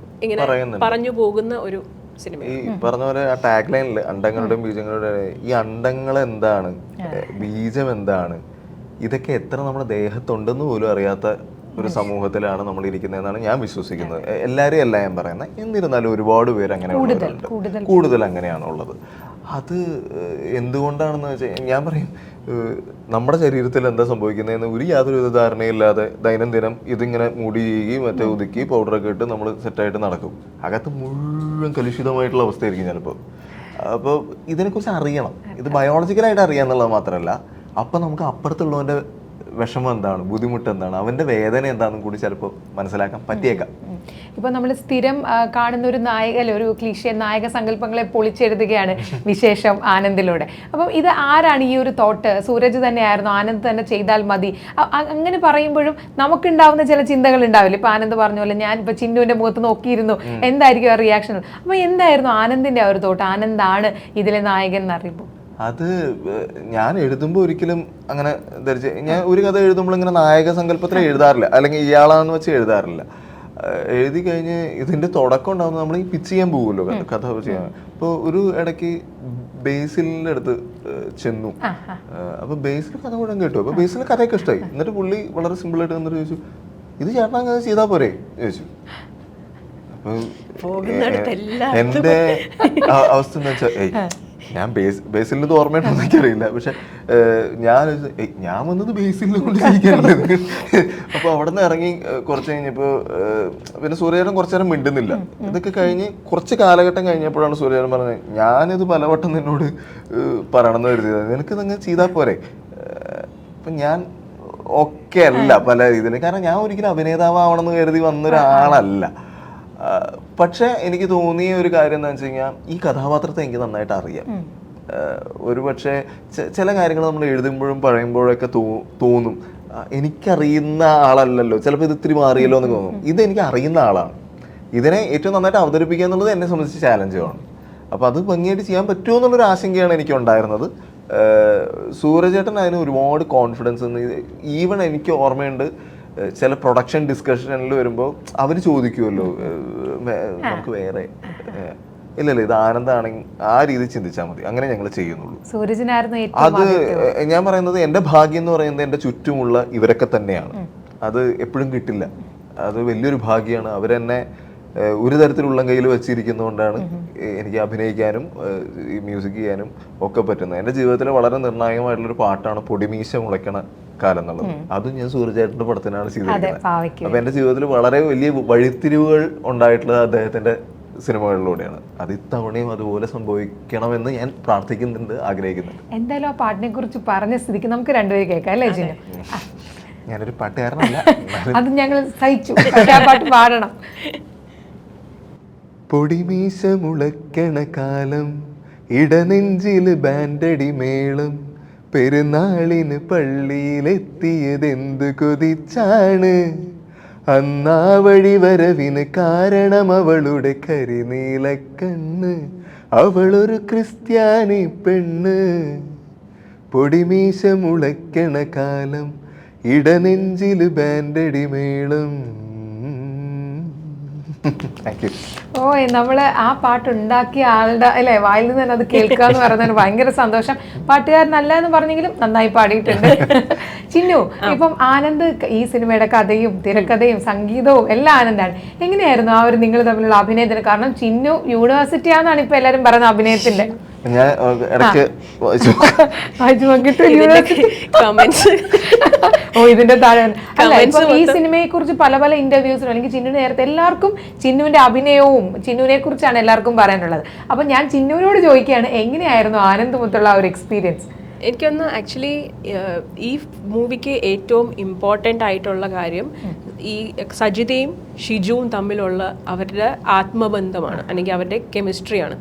ഇങ്ങനെ പറഞ്ഞു പോകുന്ന ഒരു സിനിമ. ഈ പറഞ്ഞ പോലെ ആ ടാഗ് ലൈനിൽ അണ്ടങ്ങളുടെയും ബീജങ്ങളുടെയും ഈ അണ്ടങ്ങൾ എന്താണ്, ബീജം എന്താണ്, ഇതൊക്കെ എത്ര നമ്മുടെ ദേഹത്തുണ്ടെന്ന് പോലും അറിയാത്ത ഒരു സമൂഹത്തിലാണ് നമ്മൾ ഇരിക്കുന്നതെന്നാണ് ഞാൻ വിശ്വസിക്കുന്നത്. എല്ലാവരെയും അല്ല ഞാൻ പറയുന്നത്, എന്നിരുന്നാലും ഒരുപാട് പേര് അങ്ങനെ കൂടുതൽ അങ്ങനെയാണുള്ളത്. അത് എന്തുകൊണ്ടാണെന്ന് വെച്ചാൽ ഞാൻ പറയും, നമ്മുടെ ശരീരത്തിൽ എന്താ സംഭവിക്കുന്നതെന്ന് യാതൊരു വിധ ധാരണയില്ലാതെ ദൈനംദിനം ഇതിങ്ങനെ മുടി ചെയ്യുകയും മറ്റേ ഒതുക്കി പൗഡറൊക്കെ ഇട്ട് നമ്മൾ സെറ്റായിട്ട് നടക്കും. അകത്ത് മുഴുവൻ കലുഷിതമായിട്ടുള്ള അവസ്ഥയായിരിക്കും ചിലപ്പോൾ. അപ്പോൾ ഇതിനെക്കുറിച്ച് അറിയണം. ഇത് ബയോളജിക്കലായിട്ട് അറിയാന്നുള്ളത് മാത്രമല്ല, അപ്പം നമുക്ക് അപ്പുറത്തുള്ളവൻ്റെ വിഷമം എന്താണ്, ബുദ്ധിമുട്ട് എന്താണ്, അവൻ്റെ വേദന എന്താണെന്നും കൂടി ചിലപ്പോൾ മനസ്സിലാക്കാൻ പറ്റിയേക്കാം. ഇപ്പോൾ നമ്മൾ സ്ഥിരം കാണുന്ന ഒരു ഒരു ക്ലീഷേ നായക സങ്കല്പങ്ങളെ പൊളിച്ചെഴുതുകയാണ് വിശേഷം ആനന്ദിലൂടെ. അപ്പം ഇത് ആരാണ് ഈ ഒരു തോട്ട്? സൂരജ് തന്നെയായിരുന്നു, ആനന്ദ് തന്നെ ചെയ്താൽ മതി അങ്ങനെ പറയുമ്പോഴും നമുക്കുണ്ടാവുന്ന ചില ചിന്തകൾ ഉണ്ടാവില്ല. ഇപ്പം ആനന്ദ് പറഞ്ഞ പോലെ ഞാൻ ഇപ്പം ചിന്നുവിൻ്റെ മുഖത്ത് നോക്കിയിരുന്നു എന്തായിരിക്കും ആ റിയാക്ഷൻ. അപ്പോൾ എന്തായിരുന്നു ആനന്ദിൻ്റെ ആ ഒരു തോട്ട്? ആനന്ദാണ് ഇതിലെ നായകൻ എന്നറിയുമ്പോൾ അത് ഞാൻ എഴുതുമ്പോൾ ഒരിക്കലും അങ്ങനെ ധരിച്ച്, ഞാൻ ഒരു കഥ എഴുതുമ്പോൾ ഇങ്ങനെ നായക സങ്കല്പത്തിൽ എഴുതാറില്ല, അല്ലെങ്കിൽ ഇയാളാന്ന് വെച്ച് എഴുതാറില്ല. എഴുതി കഴിഞ്ഞ് ഇതിൻ്റെ തുടക്കം ഉണ്ടാകുന്നത് നമ്മൾ ഈ പിച്ച് ചെയ്യാൻ പോകുമല്ലോ, കഥ ചെയ്യാൻ. അപ്പോൾ ഒരു ഇടയ്ക്ക് ബേസിലിൻ്റെ അടുത്ത് ചെന്നു. അപ്പോൾ ബേസിൽ കഥ മുഴുവൻ കേട്ടു. അപ്പോൾ ബേസിലിന് കഥയൊക്കെ ഇഷ്ടമായി. എന്നിട്ട് പുള്ളി വളരെ സിമ്പിളായിട്ട് വന്നിട്ട് ചോദിച്ചു, ഇത് ചേട്ടൻ അങ്ങനെ ചെയ്താൽ പോരെ ചോദിച്ചു. അപ്പോൾ എൻ്റെ അവസ്ഥ എന്താ വെച്ചാൽ, ഞാൻ ബേസിലിന് ഓർമ്മയുണ്ടോന്ന് എനിക്കറിയില്ല, പക്ഷെ ഞാൻ വന്നത് ബേസിലിനെ കൊണ്ട് ചെയ്യിക്കാറുണ്ട്. അപ്പോൾ അവിടെ നിന്ന് ഇറങ്ങി കുറച്ച് കഴിഞ്ഞപ്പോൾ പിന്നെ സൂര്യചേട്ടൻ കുറച്ചു നേരം മിണ്ടുന്നില്ല. ഇതൊക്കെ കഴിഞ്ഞ് കുറച്ച് കാലഘട്ടം കഴിഞ്ഞപ്പോഴാണ് സൂര്യചേട്ടൻ പറഞ്ഞത്, ഞാനിത് പലവട്ടം നിന്നോട് പറയണമെന്ന് കരുതിയത്, നിനക്കിതങ്ങനെ ചെയ്താൽ പോരെ. അപ്പം ഞാൻ ഓക്കെ അല്ല പല രീതിയിൽ, കാരണം ഞാൻ ഒരിക്കലും അഭിനേതാവാണെന്ന് കരുതി വന്നൊരാളല്ല. പക്ഷെ എനിക്ക് തോന്നിയ ഒരു കാര്യം എന്താ വെച്ച് കഴിഞ്ഞാൽ, ഈ കഥാപാത്രത്തെ എനിക്ക് നന്നായിട്ട് അറിയാം. ഒരു പക്ഷേ ചില കാര്യങ്ങൾ നമ്മൾ എഴുതുമ്പോഴും പറയുമ്പോഴൊക്കെ തോന്നും എനിക്കറിയുന്ന ആളല്ലല്ലോ, ചിലപ്പോൾ ഇത് ഇത്തിരി മാറിയല്ലോ എന്ന് തോന്നും. ഇതെനിക്ക് അറിയുന്ന ആളാണ്. ഇതിനെ ഏറ്റവും നന്നായിട്ട് അവതരിപ്പിക്കുക എന്നുള്ളത് എന്നെ സംബന്ധിച്ച് ചാലഞ്ചാണ്. അപ്പോൾ അത് ഭംഗിയായിട്ട് ചെയ്യാൻ പറ്റുമോ എന്നുള്ളൊരു ആശങ്കയാണ് എനിക്ക് ഉണ്ടായിരുന്നത്. സൂരജേട്ടൻ അതിന് ഒരുപാട് കോൺഫിഡൻസ്. ഈവൻ എനിക്ക് ഓർമ്മയുണ്ട്, ചില പ്രൊഡക്ഷൻ ഡിസ്കഷനിൽ വരുമ്പോൾ അവർ ചോദിക്കുമല്ലോ, നമുക്ക് വേറെ ഇല്ലല്ലോ ഇത് ആനന്ദാണെങ്കിൽ ആ രീതി ചിന്തിച്ചാൽ മതി, അങ്ങനെ ഞങ്ങൾ ചെയ്യുന്നുള്ളൂ. അത് ഞാൻ പറയുന്നത് എൻ്റെ ഭാഗ്യം എന്ന് പറയുന്നത് എൻ്റെ ചുറ്റുമുള്ള ഇവരൊക്കെ തന്നെയാണ്. അത് എപ്പോഴും കിട്ടില്ല. അത് വലിയൊരു ഭാഗ്യമാണ്. അവരെന്നെ ഒരു തരത്തിലുള്ള കയ്യിൽ വെച്ചിരിക്കുന്നതുകൊണ്ടാണ് എനിക്ക് അഭിനയിക്കാനും ഈ മ്യൂസിക് ചെയ്യാനും ഒക്കെ പറ്റുന്നത്. എൻ്റെ ജീവിതത്തിലെ വളരെ നിർണായകമായിട്ടുള്ളൊരു പാട്ടാണ് പൊടിമീശ മുളയ്ക്കണ കാലം എന്നുള്ളത്. അതും ഞാൻ സൂര്യചേട്ടൻ്റെ പടത്തിനാണ് ചെയ്തിരിക്കുന്നത്. അപ്പൊ എൻ്റെ ജീവിതത്തിൽ വളരെ വലിയ വഴിത്തിരിവുകൾ ഉണ്ടായിട്ടുള്ളത് അദ്ദേഹത്തിന്റെ സിനിമകളിലൂടെയാണ്. അത് ഇത്തവണയും അതുപോലെ സംഭവിക്കണമെന്ന് ഞാൻ പ്രാർത്ഥിക്കുന്നുണ്ട്, ആഗ്രഹിക്കുന്നുണ്ട്. എന്തായാലും ആ പാട്ടിനെ കുറിച്ച് പറഞ്ഞ സ്ഥിതിക്ക് നമുക്ക് രണ്ടുപേരും കേൾക്കാം അല്ലേ ജിന്നു? ഞാനൊരു പാട്ടുകാരനല്ല, അത് ഞങ്ങൾ സഹിച്ചു, ആ പാട്ട് പാടണം. പൊടിമീശ മുളയ്ക്കണ കാലം, ഇടനെഞ്ചില് ബാൻഡടി മേളം, പെരുന്നാളിന് പള്ളിയിലെത്തിയതെന്തു കൊതിച്ചാണ്, അന്നാ വഴി വരവിന് കാരണം അവളുടെ കരിനീലക്കണ്ണ്. അവളൊരു ക്രിസ്ത്യാനി പെണ്ണ്, പൊടിമീശ മുളയ്ക്കണ കാലം, ഇടനെഞ്ചില് ബാൻഡടി മേളം. ഓ, നമ്മള് ആ പാട്ടുണ്ടാക്കിയ ആളുടെ അല്ലെ വായിൽ നിന്ന് തന്നെ അത് കേൾക്കുക എന്ന് പറയുന്നത് ഭയങ്കര സന്തോഷം. പാട്ടുകാരനല്ല എന്ന് പറഞ്ഞെങ്കിലും നന്നായി പാടിയിട്ടുണ്ട്. ചിന്നു, ഇപ്പം ആനന്ദ് ഈ സിനിമയുടെ കഥയും തിരക്കഥയും സംഗീതവും എല്ലാം ആനന്ദാണ്. എങ്ങനെയായിരുന്നു ആ ഒരു നിങ്ങൾ തമ്മിലുള്ള അഭിനയത്തിന്? കാരണം ചിന്നു യൂണിവേഴ്സിറ്റി ആണെന്നാണ് ഇപ്പൊ എല്ലാരും പറയുന്നത് അഭിനയത്തിന്റെ. ഞാൻ ഇടയ്ക്ക് ഓ, ഇതിന്റെ താഴെ അല്ല, ഇപ്പൊ ഈ സിനിമയെ കുറിച്ച് പല പല ഇന്റർവ്യൂസിലും അല്ലെങ്കിൽ ചിന്നു നേരത്തെ എല്ലാവർക്കും ചിന്നുവിന്റെ അഭിനയവും ചിന്നുവിനെ കുറിച്ചാണ് എല്ലാവർക്കും പറയാനുള്ളത്. അപ്പൊ ഞാൻ ചിന്നുവിനോട് ചോദിക്കുകയാണ്, എങ്ങനെയായിരുന്നു ആനന്ദ് മൊത്തമുള്ള ആ ഒരു എക്സ്പീരിയൻസ്? എനിക്കൊന്ന് ആക്ച്വലി ഈ മൂവിക്ക് ഏറ്റവും ഇമ്പോർട്ടൻ്റ് ആയിട്ടുള്ള കാര്യം ഈ സജിതയും ഷിജുവും തമ്മിലുള്ള അവരുടെ ആത്മബന്ധമാണ്, അല്ലെങ്കിൽ അവരുടെ കെമിസ്ട്രിയാണ്.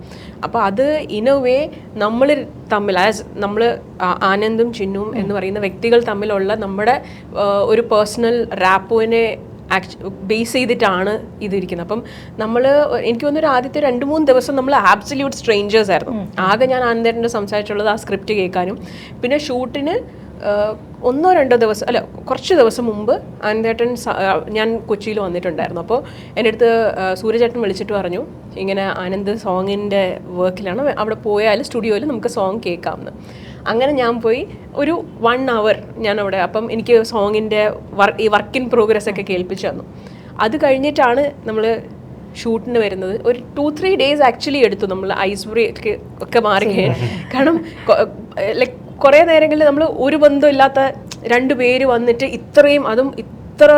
അപ്പോൾ അത് ഇൻ എ വേ നമ്മൾ തമ്മിൽ നമ്മൾ ആനന്ദും ചിന്നുവും എന്ന് പറയുന്ന വ്യക്തികൾ തമ്മിലുള്ള നമ്മുടെ ഒരു പേഴ്സണൽ റാപ്പോനെ ബേസ് ചെയ്തിട്ടാണ് ഇതിരിക്കുന്നത്. അപ്പം നമ്മൾ എനിക്ക് തോന്നുന്നു ആദ്യത്തെ 2-3 ദിവസം നമ്മൾ ആബ്സല്യൂട്ട് സ്ട്രേഞ്ചേഴ്സ് ആയിരുന്നു. ആകെ ഞാൻ ആനന്ദേട്ടൻ്റെ സംസാരിച്ചുള്ളത് ആ സ്ക്രിപ്റ്റ് കേൾക്കാനും, പിന്നെ ഷൂട്ടിന് 1-2 ദിവസം അല്ല കുറച്ച് ദിവസം മുമ്പ് ആനന്ദേട്ടൻ ഞാൻ കൊച്ചിയിൽ വന്നിട്ടുണ്ടായിരുന്നു. അപ്പോൾ എൻ്റെ അടുത്ത് സൂര്യചേട്ടൻ വിളിച്ചിട്ട് പറഞ്ഞു, ഇങ്ങനെ ആനന്ദ് സോങ്ങിൻ്റെ വർക്കിലാണ്, അവിടെ പോയാൽ സ്റ്റുഡിയോയിൽ നമുക്ക് സോങ് കേൾക്കാമെന്ന്. അങ്ങനെ ഞാൻ പോയി ഒരു 1 hour ഞാൻ അവിടെ, അപ്പം എനിക്ക് സോങ്ങിൻ്റെ ഈ വർക്ക് ഇൻ പ്രോഗ്രസ് ഒക്കെ കേൾപ്പിച്ചു തന്നു. അത് കഴിഞ്ഞിട്ടാണ് നമ്മൾ ഷൂട്ടിന് വരുന്നത്. ഒരു 2-3 days ആക്ച്വലി എടുത്തു നമ്മൾ ഐസ് ബ്രേക്ക് ഒക്കെ മാറി. കാരണം ലൈക്ക് കുറേ നേരങ്ങളിൽ നമ്മൾ ഒരു ബന്ധമില്ലാത്ത 2 പേര് വന്നിട്ട് അതും ഇത്ര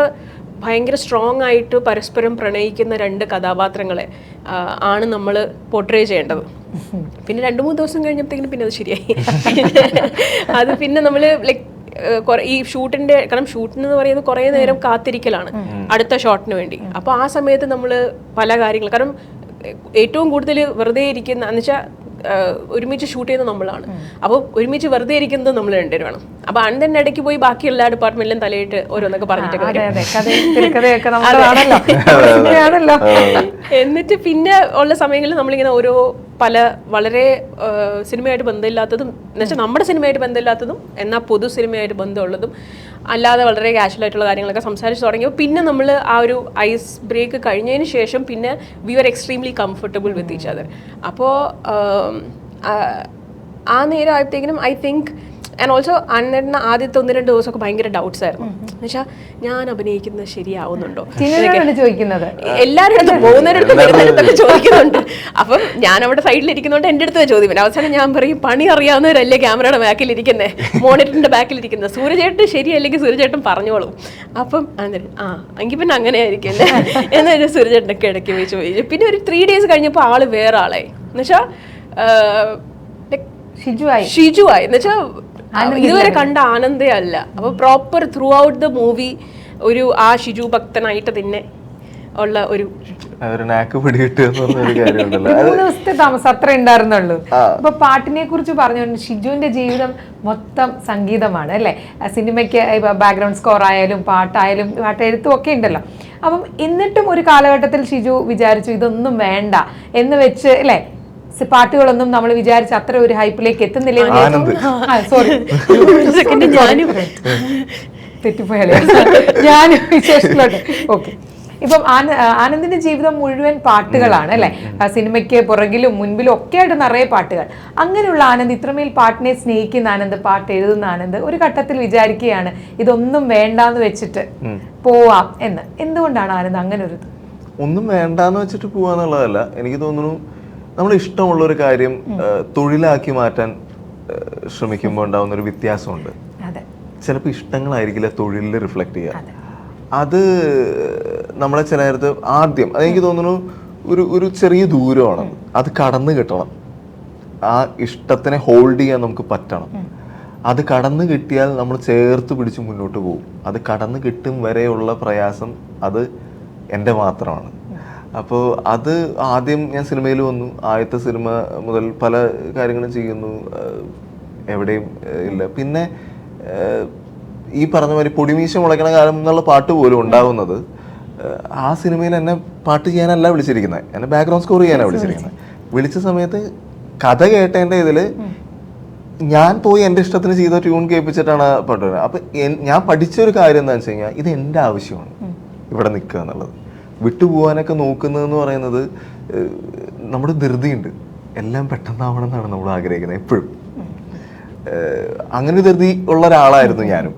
ഭയങ്കര സ്ട്രോങ് ആയിട്ട് പരസ്പരം പ്രണയിക്കുന്ന 2 കഥാപാത്രങ്ങളെ ആണ് നമ്മൾ പോർട്രേ ചെയ്യേണ്ടത്. പിന്നെ 2-3 ദിവസം കഴിഞ്ഞപ്പോഴത്തേക്കും പിന്നെ അത് ശരിയായി. അത് പിന്നെ നമ്മൾ ലൈക്ക് ഈ ഷൂട്ടിൻ്റെ, കാരണം ഷൂട്ടിന് പറയുന്നത് കുറേ നേരം കാത്തിരിക്കലാണ് അടുത്ത ഷോട്ടിന് വേണ്ടി. അപ്പോൾ ആ സമയത്ത് നമ്മൾ പല കാര്യങ്ങൾ, കാരണം ഏറ്റവും കൂടുതൽ വെറുതെ ഇരിക്കുന്ന എന്ന് വെച്ചാൽ ഒരുമിച്ച് ഷൂട്ട് ചെയ്യുന്നത് നമ്മളാണ്. അപ്പോൾ ഒരുമിച്ച് വെറുതെ ഇരിക്കുന്നത് നമ്മൾ 2 പേരുമാണ്. അപ്പോൾ അണ്ണൻ്റെ ഇടയ്ക്ക് പോയി ബാക്കി എല്ലാ ഡിപ്പാർട്ട്മെന്റിലും തലയിട്ട് ഓരോന്നൊക്കെ പറഞ്ഞിട്ടൊക്കെ എന്നിട്ട് പിന്നെ ഉള്ള സമയങ്ങളിൽ നമ്മളിങ്ങനെ പല വളരെ സിനിമയായിട്ട് ബന്ധമില്ലാത്തതും എന്നുവെച്ചാൽ നമ്മുടെ സിനിമയായിട്ട് ബന്ധമില്ലാത്തതും എന്നാൽ പൊതു സിനിമയായിട്ട് ബന്ധമുള്ളതും അല്ലാതെ വളരെ കാഷ്വൽ ആയിട്ടുള്ള കാര്യങ്ങളൊക്കെ സംസാരിച്ച് തുടങ്ങിയപ്പോൾ പിന്നെ നമ്മൾ ആ ഒരു ഐസ് ബ്രേക്ക് കഴിഞ്ഞതിന് ശേഷം പിന്നെ we are extremely comfortable with each other. അപ്പോൾ ആ നേരം ആയപ്പോഴത്തേക്കിനും ഐ തിങ്ക് ആൻഡ് ഓൾസോ അന്നേരം ആദ്യത്തെ 1-2 ദിവസമൊക്കെ ഭയങ്കര ഡൗട്ട്സ് ആയിരുന്നു. എന്നുവെച്ചാൽ ഞാൻ അഭിനയിക്കുന്നത് ശരിയാവുന്നുണ്ടോ ചോദിക്കുന്നത്, എല്ലാവരുടെ അടുത്ത് പോകുന്നവരടുത്ത് ചോദിക്കുന്നുണ്ട്. അപ്പം ഞാൻ അവിടെ സൈഡിലിരിക്കുന്നതുകൊണ്ട് എൻ്റെ അടുത്ത് ചോദ്യം. അവസാനം ഞാൻ പറയും, പണി അറിയാവുന്നവരല്ലേ ക്യാമറയുടെ ബാക്കിലിരിക്കുന്നത്, മോണിറ്ററിൻ്റെ ബാക്കിലിരിക്കുന്നത്, സൂര്യചേട്ടൻ ശരിയല്ലെങ്കിൽ സൂര്യചേട്ടൻ പറഞ്ഞോളും. അപ്പം എങ്കിൽ പിന്നെ അങ്ങനെ ആയിരിക്കും അല്ലേ എന്നൊരു സൂര്യചേട്ടനൊക്കെ ഇടയ്ക്ക് വെച്ച് ചോദിച്ചു. പിന്നെ ഒരു 3 days കഴിഞ്ഞപ്പോൾ ആള് വേറെ ആളായി. എന്നുവെച്ചാൽ ഷിജുവായി എന്നുവെച്ചാൽ ഇതുവരെ കണ്ട ആനന്ദേ അല്ല. അപ്പൊ proper through out the movie ഒരു ആ ഷിജു ഭക്തനായിട്ട് തന്നെ ഉള്ള ഒരു നാക്ക് പിടികിട്ടുക 3 ദിവസത്തെ താമസം അത്ര ഉണ്ടായിരുന്നുള്ളൂ. അപ്പൊ പാട്ടിനെ കുറിച്ച് പറഞ്ഞു, ഷിജുവിന്റെ ജീവിതം മൊത്തം സംഗീതമാണ് അല്ലെ. സിനിമയ്ക്ക് ബാക്ക്ഗ്രൗണ്ട് സ്കോർ ആയാലും പാട്ടായാലും പാട്ടെഴുത്തും ഒക്കെ ഉണ്ടല്ലോ. അപ്പം എന്നിട്ടും ഒരു കാലഘട്ടത്തിൽ ഷിജു വിചാരിച്ചു ഇതൊന്നും വേണ്ട എന്ന് വെച്ച് അല്ലെ, പാട്ടുകളൊന്നും നമ്മൾ വിചാരിച്ച അത്ര ഒരു ഹൈപ്പിലേക്ക് എത്തുന്നില്ല. സോറി, തെറ്റിപ്പോയാലേ ഞാനും വിശേഷത്തിലോട്ട്. ഓക്കെ, ഇപ്പം ആനന്ദിന്റെ ജീവിതം മുഴുവൻ പാട്ടുകളാണ് അല്ലെ. സിനിമയ്ക്ക് പുറകിലും മുൻപിലും ഒക്കെ ആയിട്ട് നിറയെ പാട്ടുകൾ. അങ്ങനെയുള്ള ആനന്ദ്, ഇത്രമേൽ പാട്ടിനെ സ്നേഹിക്കുന്ന ആനന്ദ്, പാട്ട് എഴുതുന്ന ആനന്ദ് ഒരു ഘട്ടത്തിൽ വിചാരിക്കുകയാണ് ഇതൊന്നും വേണ്ടാന്ന് വെച്ചിട്ട് പോവാം എന്ന്. എന്തുകൊണ്ടാണ് ആനന്ദ് അങ്ങനെ ഒരു ഒന്നും വേണ്ടാന്ന് വെച്ചിട്ട് പോവാന്നുള്ളതല്ല, എനിക്ക് തോന്നുന്നു നമ്മൾ ഇഷ്ടമുള്ള ഒരു കാര്യം തൊഴിലാക്കി മാറ്റാൻ ശ്രമിക്കുമ്പോൾ ഉണ്ടാവുന്ന ഒരു വ്യത്യാസമുണ്ട്. ചിലപ്പോൾ ഇഷ്ടങ്ങളായിരിക്കില്ല തൊഴിലിൽ റിഫ്ലക്ട് ചെയ്യുക. അത് നമ്മളെ ചില നേരത്ത് ആദ്യം അതെനിക്ക് തോന്നുന്നു ഒരു ചെറിയ ദൂരമാണ്, അത് കടന്നു കിട്ടണം. ആ ഇഷ്ടത്തിനെ ഹോൾഡ് ചെയ്യാൻ നമുക്ക് പറ്റണം. അത് കടന്നു കിട്ടിയാൽ നമ്മൾ ചേർത്ത് പിടിച്ച് മുന്നോട്ട് പോകും. അത് കടന്നു കിട്ടും വരെയുള്ള പ്രയാസം അത് എൻ്റെ മാത്രമാണ്. അപ്പോൾ അത് ആദ്യം ഞാൻ സിനിമയിൽ വന്നു, ആദ്യത്തെ സിനിമ മുതൽ പല കാര്യങ്ങളും ചെയ്യുന്നു. എവിടെയും ഇല്ല. പിന്നെ ഈ പറഞ്ഞ മാതിരി പൊടിമീശ മുളയ്ക്കണ കാലം എന്നുള്ള പാട്ട് പോലും ഉണ്ടാവുന്നത് ആ സിനിമയിൽ എന്നെ പാട്ട് ചെയ്യാനല്ല വിളിച്ചിരിക്കുന്നത്, എന്നെ ബാക്ക്ഗ്രൗണ്ട് സ്കോർ ചെയ്യാനാണ് വിളിച്ചിരിക്കുന്നത്. വിളിച്ച സമയത്ത് കഥ കേട്ടതിൻ്റെ ഇതിൽ ഞാൻ പോയി എൻ്റെ ഇഷ്ടത്തിന് ചെയ്ത ട്യൂൺ കേൾപ്പിച്ചിട്ടാണ് പാട്ട് വരുന്നത്. അപ്പം ഞാൻ പഠിച്ചൊരു കാര്യം എന്താണെന്ന് വെച്ച് കഴിഞ്ഞാൽ ഇത് എൻ്റെ ആവശ്യമാണ് ഇവിടെ നിൽക്കുക എന്നുള്ളത്. വിട്ടുപോകാനൊക്കെ നോക്കുന്നതെന്ന് പറയുന്നത് നമ്മുടെ ധൃതിയുണ്ട്, എല്ലാം പെട്ടെന്നാവണം എന്നാണ് നമ്മൾ ആഗ്രഹിക്കുന്നത് എപ്പോഴും. അങ്ങനെ ധൃതി ഉള്ള ഒരാളായിരുന്നു ഞാനും.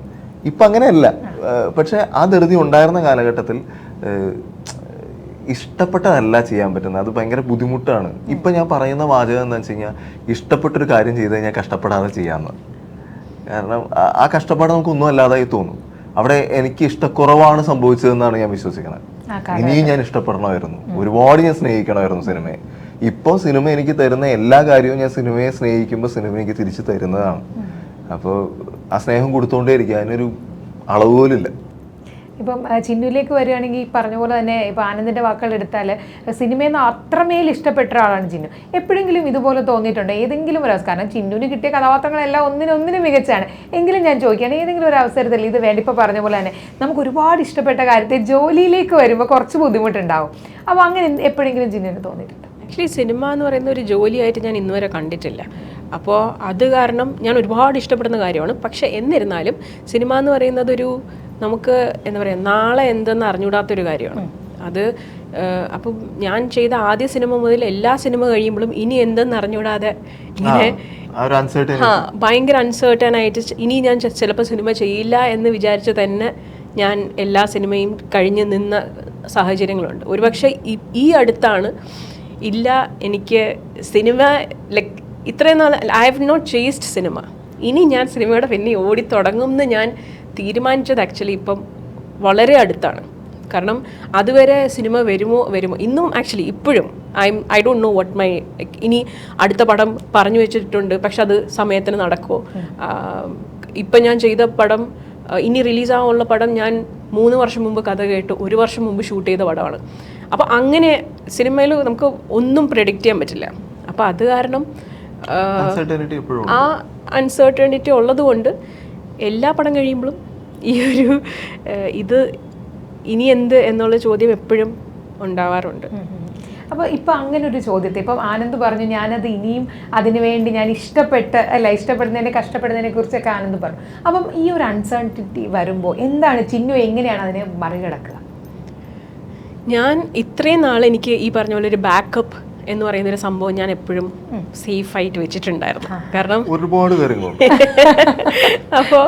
ഇപ്പം അങ്ങനെയല്ല. പക്ഷെ ആ ധൃതി ഉണ്ടായിരുന്ന കാലഘട്ടത്തിൽ ഇഷ്ടപ്പെട്ടതല്ല ചെയ്യാൻ പറ്റുന്നത്, അത് ഭയങ്കര ബുദ്ധിമുട്ടാണ്. ഇപ്പം ഞാൻ പറയുന്ന വാചകം എന്താണെന്ന് വെച്ച് കഴിഞ്ഞാൽ ഇഷ്ടപ്പെട്ടൊരു കാര്യം ചെയ്ത് കഴിഞ്ഞാൽ കഷ്ടപ്പെടാതെ ചെയ്യാമെന്ന്. കാരണം ആ കഷ്ടപ്പാട് നമുക്കൊന്നും അല്ലാതായി തോന്നും. അവിടെ എനിക്ക് ഇഷ്ടക്കുറവാണ് സംഭവിച്ചതെന്നാണ് ഞാൻ വിശ്വസിക്കുന്നത്. ഇനിയും ഞാൻ ഇഷ്ടപ്പെടണമായിരുന്നു, ഒരുപാട് ഞാൻ സ്നേഹിക്കണമായിരുന്നു സിനിമയെ. ഇപ്പോൾ സിനിമ എനിക്ക് തരുന്ന എല്ലാ കാര്യവും ഞാൻ സിനിമയെ സ്നേഹിക്കുമ്പോൾ സിനിമ എനിക്ക് തിരിച്ചു തരുന്നതാണ്. അപ്പോൾ ആ സ്നേഹം കൊടുത്തുകൊണ്ടേ ഇരിക്കുക, അതിനൊരു അളവ് പോലില്ല. ഇപ്പം ചിന്നുവിലേക്ക് വരികയാണെങ്കിൽ ഈ പറഞ്ഞ പോലെ തന്നെ ഇപ്പം ആനന്ദിൻ്റെ വാക്കുകൾ എടുത്താൽ സിനിമയിൽ നിന്ന് അത്രമേൽ ഇഷ്ടപ്പെട്ട ഒരാളാണ് ചിന്നു. എപ്പോഴെങ്കിലും ഇതുപോലെ തോന്നിയിട്ടുണ്ട് ഏതെങ്കിലും ഒരു അവസരം? കാരണം ചിന്നുവിന് കിട്ടിയ കഥാപാത്രങ്ങളെല്ലാം ഒന്നിനൊന്നിനും മികച്ചാണ്. എങ്കിലും ഞാൻ ചോദിക്കുകയാണ്, ഏതെങ്കിലും ഒരു അവസരത്തിൽ ഇത് വേണ്ടി ഇപ്പോൾ പറഞ്ഞ പോലെ തന്നെ നമുക്ക് ഒരുപാട് ഇഷ്ടപ്പെട്ട കാര്യത്തെ ജോലിയിലേക്ക് വരുമ്പോൾ കുറച്ച് ബുദ്ധിമുട്ടുണ്ടാവും. അപ്പോൾ അങ്ങനെ എപ്പോഴെങ്കിലും ചിന്നുവിന് തോന്നിയിട്ടുണ്ട്? ആക്ച്വലി സിനിമ എന്ന് പറയുന്ന ഒരു ജോലിയായിട്ട് ഞാൻ ഇന്നുവരെ കണ്ടിട്ടില്ല. അപ്പോൾ അത് കാരണം ഞാൻ ഒരുപാട് ഇഷ്ടപ്പെടുന്ന കാര്യമാണ്. പക്ഷെ എന്നിരുന്നാലും സിനിമ എന്ന് പറയുന്നത് ഒരു നമുക്ക് എന്താ പറയുക, നാളെ എന്തെന്ന് അറിഞ്ഞൂടാത്തൊരു കാര്യമാണ് അത്. അപ്പം ഞാൻ ചെയ്ത ആദ്യ സിനിമ മുതൽ എല്ലാ സിനിമ കഴിയുമ്പോഴും ഇനി എന്തെന്ന് അറിഞ്ഞൂടാതെ ഇങ്ങനെ ഭയങ്കര അൺസേർട്ടൺ ആയിട്ട് ഇനി ഞാൻ ചിലപ്പോൾ സിനിമ ചെയ്യില്ല എന്ന് വിചാരിച്ച് തന്നെ ഞാൻ എല്ലാ സിനിമയും കഴിഞ്ഞ് നിന്ന സാഹചര്യങ്ങളുണ്ട്. ഒരുപക്ഷെ ഈ അടുത്താണ് ഇല്ല എനിക്ക് സിനിമ ലൈക്ക് ഇത്രയും നാൾ I have not chased cinema, ഇനി ഞാൻ സിനിമയുടെ പിന്നെ ഓടി തുടങ്ങും എന്ന് ഞാൻ തീരുമാനിച്ചത് ആക്ച്വലി ഇപ്പം വളരെ അടുത്താണ്. കാരണം അതുവരെ സിനിമ വരുമോ ഇന്നും ആക്ച്വലി ഇപ്പോഴും I don't know what my ഇനി അടുത്ത പടം പറഞ്ഞു വെച്ചിട്ടുണ്ട്, പക്ഷെ അത് സമയത്തിന് നടക്കുമോ. ഇപ്പം ഞാൻ ചെയ്ത പടം ഇനി റിലീസാകാനുള്ള പടം ഞാൻ 3 വർഷം മുമ്പ് കഥ കേട്ട് 1 വർഷം മുമ്പ് ഷൂട്ട് ചെയ്ത പടമാണ്. അപ്പോൾ അങ്ങനെ സിനിമയിൽ നമുക്ക് ഒന്നും പ്രെഡിക്റ്റ് ചെയ്യാൻ പറ്റില്ല. അപ്പോൾ അത് കാരണം ആ അൺസർട്ടനിറ്റി ഉള്ളത് കൊണ്ട് എല്ലാ പടം കഴിയുമ്പോഴും ഈ ഒരു ഇത് ഇനി എന്ത് എന്നുള്ള ചോദ്യം എപ്പോഴും ഉണ്ടാവാറുണ്ട്. അപ്പോൾ ഇപ്പം അങ്ങനെ ഒരു ചോദ്യത്തെ ഇപ്പം ആനന്ദ് പറഞ്ഞു ഞാനത് ഇനിയും അതിനു വേണ്ടി ഞാൻ ഇഷ്ടപ്പെടുന്നതിനെ കഷ്ടപ്പെടുന്നതിനെ കുറിച്ചൊക്കെ ആനന്ദ് പറഞ്ഞു. അപ്പം ഈ ഒരു അൺസർട്ടനിറ്റി വരുമ്പോൾ എന്താണ് ചിന്നു, എങ്ങനെയാണ് അതിനെ മറികടക്കുക? ഞാൻ ഇത്രയും നാൾ എനിക്ക് ഈ പറഞ്ഞ പോലെ ഒരു ബാക്കപ്പ് എന്ന് പറയുന്നൊരു സംഭവം ഞാൻ എപ്പോഴും സേഫായിട്ട് വെച്ചിട്ടുണ്ടായിരുന്നു. കാരണം ഒരുപാട് കാര്യങ്ങൾ അപ്പോൾ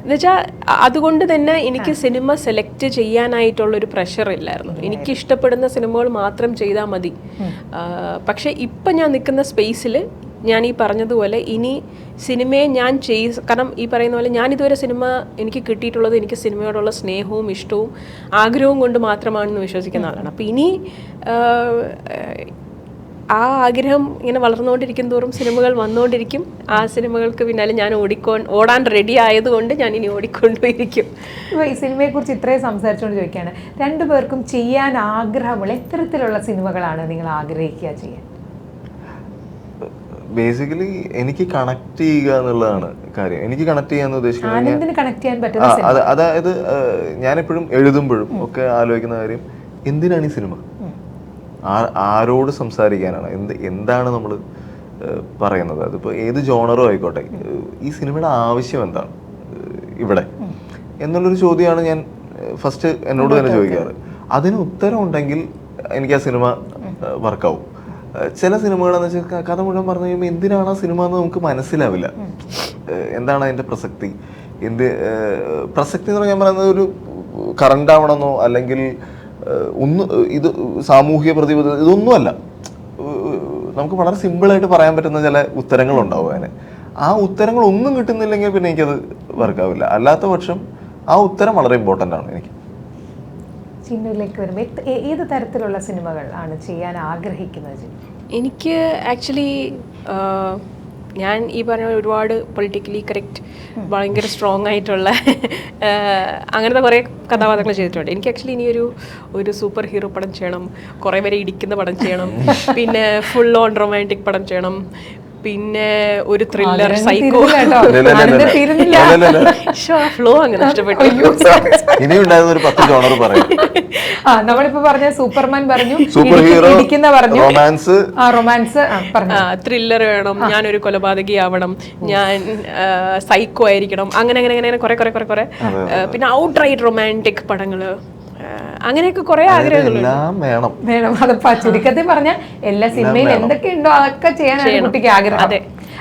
എന്നുവെച്ചാൽ അതുകൊണ്ട് തന്നെ എനിക്ക് സിനിമ സെലക്ട് ചെയ്യാനായിട്ടുള്ളൊരു പ്രഷർ ഇല്ലായിരുന്നു. എനിക്ക് ഇഷ്ടപ്പെടുന്ന സിനിമകൾ മാത്രം ചെയ്താൽ മതി. പക്ഷെ ഇപ്പം ഞാൻ നിൽക്കുന്ന സ്പേസിൽ ഞാൻ ഈ പറഞ്ഞതുപോലെ ഇനി സിനിമയെ ഞാൻ കാരണം ഈ പറയുന്ന പോലെ ഞാൻ ഇതുവരെ സിനിമ എനിക്ക് കിട്ടിയിട്ടുള്ളത് എനിക്ക് സിനിമയോടുള്ള സ്നേഹവും ഇഷ്ടവും ആഗ്രഹവും കൊണ്ട് മാത്രമാണെന്ന് വിശ്വസിക്കുന്ന ആളാണ്. അപ്പോൾ ഇനി ആ ആഗ്രഹം ഇങ്ങനെ വളർന്നുകൊണ്ടിരിക്കും തോറും സിനിമകൾ വന്നുകൊണ്ടിരിക്കും. ആ സിനിമകൾക്ക് പിന്നാലെ ഞാൻ ഓടാൻ റെഡി ആയതുകൊണ്ട് ഞാൻ ഇനി ഓടിക്കൊണ്ടിരിക്കും. ഇപ്പോൾ ഈ സിനിമയെക്കുറിച്ച് ഇത്രയും സംസാരിച്ചുകൊണ്ട് ചോദിക്കുകയാണ്, രണ്ടുപേർക്കും ചെയ്യാൻ ആഗ്രഹമുള്ള എത്തരത്തിലുള്ള സിനിമകളാണ് നിങ്ങൾ ആഗ്രഹിക്കുക ചെയ്യാൻ? ബേസിക്കലി എനിക്ക് കണക്ട് ചെയ്യുക എന്നുള്ളതാണ് കാര്യം. എനിക്ക് കണക്ട് ചെയ്യാന്ന് ഉദ്ദേശിക്കുന്നത് അതായത് ഞാനെപ്പോഴും എഴുതുമ്പോഴും ഒക്കെ ആലോചിക്കുന്ന കാര്യം, എന്തിനാണ് ഈ സിനിമ, ആരോട് സംസാരിക്കാനാണ്, എന്താണ് നമ്മൾ പറയുന്നത്, അതിപ്പോൾ ഏത് ജോണറും ആയിക്കോട്ടെ, ഈ സിനിമയുടെ ആവശ്യം എന്താണ് ഇവിടെ എന്നുള്ളൊരു ചോദ്യമാണ് ഞാൻ ഫസ്റ്റ് എന്നോട് തന്നെ ചോദിക്കാറ്. അതിന് ഉത്തരം ഉണ്ടെങ്കിൽ എനിക്ക് ആ സിനിമ വർക്കാവും. ചില സിനിമകളെന്ന് വെച്ചാൽ കഥ മുഴുവൻ പറഞ്ഞു കഴിയുമ്പോൾ എന്തിനാണ് ആ സിനിമ എന്ന് നമുക്ക് മനസ്സിലാവില്ല. എന്താണ് അതിൻ്റെ പ്രസക്തി, പ്രസക്തി എന്ന് പറഞ്ഞാൽ ഞാൻ പറയുന്നത് ഒരു കറണ്ട് ആവണമെന്നോ അല്ലെങ്കിൽ ഇത് സാമൂഹിക പ്രതിബദ്ധത ഇതൊന്നുമല്ല. നമുക്ക് വളരെ സിമ്പിളായിട്ട് പറയാൻ പറ്റുന്ന ചില ഉത്തരങ്ങളുണ്ടാവും അതിന്. ആ ഉത്തരങ്ങൾ ഒന്നും കിട്ടുന്നില്ലെങ്കിൽ പിന്നെ എനിക്കത് വർക്കാവില്ല. അല്ലാത്ത പക്ഷം ആ ഉത്തരം വളരെ ഇമ്പോർട്ടൻ്റ് ആണ് എനിക്ക്. ചിന്നുവിലേക്ക് വരുമ്പോൾ ഏത് തരത്തിലുള്ള സിനിമകൾ ആണ് ചെയ്യാൻ ആഗ്രഹിക്കുന്നത്? എനിക്ക് ആക്ച്വലി ഞാൻ ഈ പറഞ്ഞ ഒരുപാട് പൊളിറ്റിക്കലി കറക്റ്റ് ഭയങ്കര സ്ട്രോങ് ആയിട്ടുള്ള അങ്ങനത്തെ കുറേ കഥാപാത്രങ്ങൾ ചെയ്തിട്ടുണ്ട്. എനിക്ക് ആക്ച്വലി ഇനി ഒരു സൂപ്പർ ഹീറോ പടം ചെയ്യണം, കുറേ പേരെ ഇടിക്കുന്ന പടം ചെയ്യണം, പിന്നെ ഫുൾ ഓൺ റൊമാൻറ്റിക് പടം ചെയ്യണം, പിന്നെ ഒരു ത്രില്ലർ സൈക്കോ. ഫ്ലോ അങ്ങനെ ഇഷ്ടപ്പെട്ടു. ഇനി ഉണ്ടായിരുന്ന ഒരു 10 ജോണർ പറയും. നമ്മളിപ്പോ പറഞ്ഞ സൂപ്പർമാൻ പറഞ്ഞു, സൂപ്പർ ഹീറോ, പറഞ്ഞു, റൊമാൻസ്, ത്രില്ലർ വേണം, ഞാനൊരു കൊലപാതകയാവണം, ഞാൻ സൈക്കോ ആയിരിക്കണം, അങ്ങനെ അങ്ങനെ അങ്ങനെ കുറെ കുറെ കുറെ കുറെ. പിന്നെ ഔട്ട് റൈറ്റ് റൊമാൻറ്റിക് പടങ്ങള്, അങ്ങനെയൊക്കെ കുറെ ആഗ്രഹങ്ങളുണ്ട്. വേണം. അത് ചുരുക്കത്തിൽ പറഞ്ഞാൽ എല്ലാ സിനിമയിൽ എന്തൊക്കെ ഉണ്ടോ അതൊക്കെ ചെയ്യാനാണ് കുട്ടിക്ക് ആഗ്രഹം. അതെ.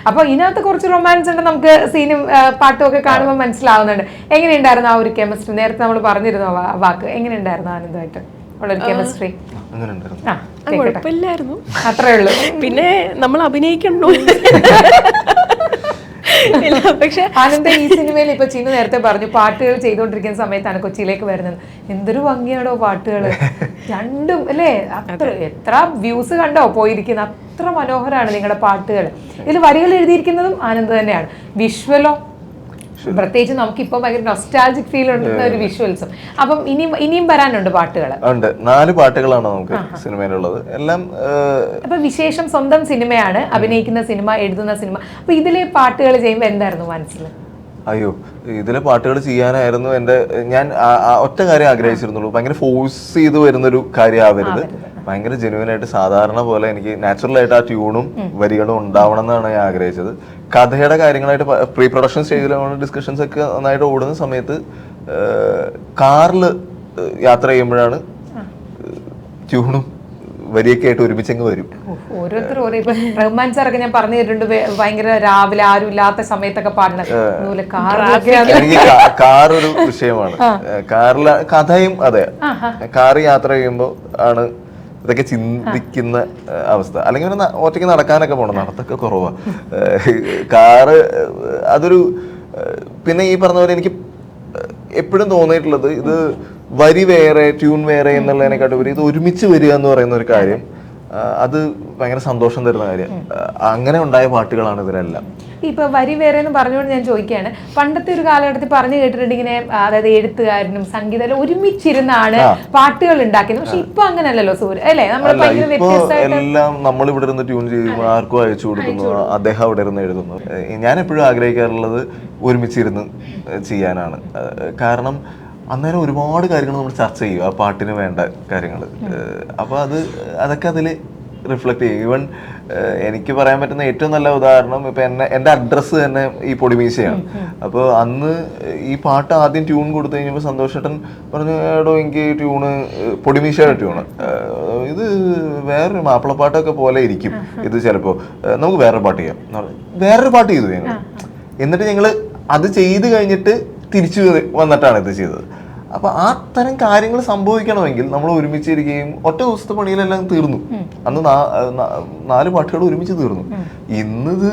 അപ്പൊ ഇതിനകത്ത് കുറച്ച് റൊമാൻസ് ഉണ്ട്, നമുക്ക് സീനും പാട്ടും ഒക്കെ കാണുമ്പോൾ മനസ്സിലാവുന്നുണ്ട്. എങ്ങനെയുണ്ടായിരുന്നു ആ ഒരു കെമിസ്ട്രി? നേരത്തെ നമ്മൾ പറഞ്ഞിരുന്നു വാക്ക്. എങ്ങനെയുണ്ടായിരുന്നു ആനന്ദമായിട്ട് ഉള്ളൊരു കെമിസ്ട്രി? കുഴപ്പമില്ലായിരുന്നു, അത്രേ ഉള്ളൂ. പിന്നെ നമ്മൾ അഭിനയിക്കണോ? പക്ഷെ ആനന്ദ ഈ സിനിമയിൽ ഇപ്പൊ ചിന്നു നേരത്തെ പറഞ്ഞു പാട്ടുകൾ ചെയ്തുകൊണ്ടിരിക്കുന്ന സമയത്താണ് കൊച്ചിയിലേക്ക് വരുന്നത്. എന്തൊരു ഭംഗിയാണോ പാട്ടുകള് രണ്ടും, അല്ലേ? അത്ര എത്ര വ്യൂസ് കണ്ടോ പോയിരിക്കുന്ന, അത്ര മനോഹരമാണ് നിങ്ങളുടെ പാട്ടുകൾ. ഇതിൽ വരികൾ എഴുതിയിരിക്കുന്നതും ആനന്ദ് തന്നെയാണ്. വിഷ്വലോ പ്രത്യേകിച്ച് നമുക്കിപ്പോ ഭയങ്കര നൊസ്റ്റാൾജിക് ഫീൽ ഉണ്ടെന്ന ഒരു വിഷ്വൽസും. അപ്പം ഇനിയും വരാനുണ്ട് പാട്ടുകൾ? ഉണ്ട്. 4 പാട്ടുകളാണ് നമുക്ക് സിനിമയിലുള്ളത്. എല്ലാം അപ്പൊ വിശേഷം സ്വന്തം സിനിമയാണ്, അഭിനയിക്കുന്ന സിനിമ, എഴുതുന്ന സിനിമ. അപ്പൊ ഇതിലെ പാട്ടുകൾ ചെയ്യുമ്പോ എന്തായിരുന്നു മനസ്സിൽ? അയ്യോ, ഇതിലെ പാട്ടുകൾ ചെയ്യാനായിരുന്നു ഞാൻ ഒറ്റ കാര്യം ആഗ്രഹിച്ചിരുന്നുള്ളൂ. ഭയങ്കര ഫോഴ്സ് ചെയ്ത് വരുന്നൊരു കാര്യമാവരുത്. ഭയങ്കര ജെന്യുവനായിട്ട് സാധാരണ പോലെ എനിക്ക് നാച്ചുറലായിട്ട് ആ ട്യൂണും വരികളും ഉണ്ടാവണം എന്നാണ് ഞാൻ ആഗ്രഹിച്ചത്. കഥയുടെ കാര്യങ്ങളായിട്ട് പ്രീ പ്രൊഡക്ഷൻ സ്റ്റേജിൽ ഡിസ്കഷൻസ് ഒക്കെ നന്നായിട്ട് ഓടുന്ന സമയത്ത് കാറിൽ യാത്ര ചെയ്യുമ്പോഴാണ് ട്യൂണും വരിയൊക്കെ ആയിട്ട് ഒരുമിച്ചങ്ങ് വരും. ഓരോരുത്തർ ഓരോ ഇപ്പൊ റഹ്മാൻ സാറൊക്കെ ഞാൻ പറഞ്ഞു തരുന്നുണ്ട്, ഭയങ്കര രാവിലെ ആരും ഇല്ലാത്ത സമയത്തൊക്കെ പാടുന്നത്. എനിക്ക് കാർ ഒരു വിഷയമാണ്. കാറിലെ കഥയും അതെ, കാറ് യാത്ര ചെയ്യുമ്പോൾ ആണ് ഇതൊക്കെ ചിന്തിക്കുന്ന അവസ്ഥ. അല്ലെങ്കിൽ ഒറ്റയ്ക്ക് നടക്കാനൊക്കെ പോകണം, നടത്തൊക്കെ കുറവാ. കാറ് അതൊരു, പിന്നെ ഈ പറഞ്ഞ പോലെ എനിക്ക് എപ്പോഴും തോന്നിയിട്ടുള്ളത് ഇത് വരി വേറെ ട്യൂൺ വേറെ എന്നുള്ളതിനെക്കാട്ടും ഇത് ഒരുമിച്ച് വരിക എന്ന് പറയുന്ന ഒരു കാര്യം, അത് ഭയങ്കര സന്തോഷം തരുന്ന കാര്യം. അങ്ങനെ ഉണ്ടായ പാട്ടുകളാണ് ഇതിലെല്ലാം. ഇപ്പൊ വരി വേറെ എന്ന് പറഞ്ഞുകൊണ്ട് ഞാൻ ചോദിക്കുകയാണ്, പണ്ടത്തെ ഒരു കാലഘട്ടത്തിൽ പറഞ്ഞു കേട്ടിട്ടുണ്ട് ഇങ്ങനെ, അതായത് എഴുത്തുകാരനും സംഗീതം ഒരുമിച്ചിരുന്നാണ് പാട്ടുകൾ ഉണ്ടാക്കിയത്. പക്ഷെ ഇപ്പൊ അങ്ങനെയല്ലല്ലോ സൂര്യ, അല്ലേ? എല്ലാം നമ്മൾ ഇവിടെ ഇരുന്ന് ട്യൂൺ ചെയ്യുമ്പോൾ ആർക്കും അയച്ചു കൊടുക്കുന്നു, അദ്ദേഹം അവിടെ ഇരുന്ന് എഴുതുന്നു. ഞാൻ എപ്പോഴും ആഗ്രഹിക്കാറുള്ളത് ഒരുമിച്ചിരുന്ന് ചെയ്യാനാണ്. കാരണം അന്നേരം ഒരുപാട് കാര്യങ്ങൾ നമ്മൾ ചർച്ച ചെയ്യും, ആ പാട്ടിന് വേണ്ട കാര്യങ്ങൾ. അപ്പോൾ അതൊക്കെ അതിൽ റിഫ്ലക്ട് ചെയ്യും. ഈവൻ എനിക്ക് പറയാൻ പറ്റുന്ന ഏറ്റവും നല്ല ഉദാഹരണം, ഇപ്പം എൻ്റെ അഡ്രസ്സ് തന്നെ ഈ പൊടിമീശയാണ്. അപ്പോൾ അന്ന് ഈ പാട്ട് ആദ്യം ട്യൂൺ കൊടുത്തു കഴിഞ്ഞപ്പോൾ സന്തോഷേട്ടൻ പറഞ്ഞു, എടോ എനിക്ക് ട്യൂണ് പൊടിമീശയുടെ ട്യൂണ്, ഇത് വേറൊരു മാപ്പിളപ്പാട്ടൊക്കെ പോലെ ഇരിക്കും ഇത്, ചിലപ്പോൾ നമുക്ക് വേറൊരു പാട്ട് ചെയ്യാം. വേറൊരു പാട്ട് ചെയ്തു ഞങ്ങൾ. എന്നിട്ട് ഞങ്ങൾ അത് ചെയ്ത് കഴിഞ്ഞിട്ട് തിരിച്ചു വന്നിട്ടാണ് ഇത് ചെയ്തത്. അപ്പൊ ആ തരം കാര്യങ്ങൾ സംഭവിക്കണമെങ്കിൽ നമ്മൾ ഒരുമിച്ചിരിക്കുകയും, ഒറ്റ ദിവസത്തെ പണിയിലെല്ലാം തീർന്നു. അന്ന് 4 പാട്ടുകൾ ഒരുമിച്ച് തീർന്നു. ഇന്നത്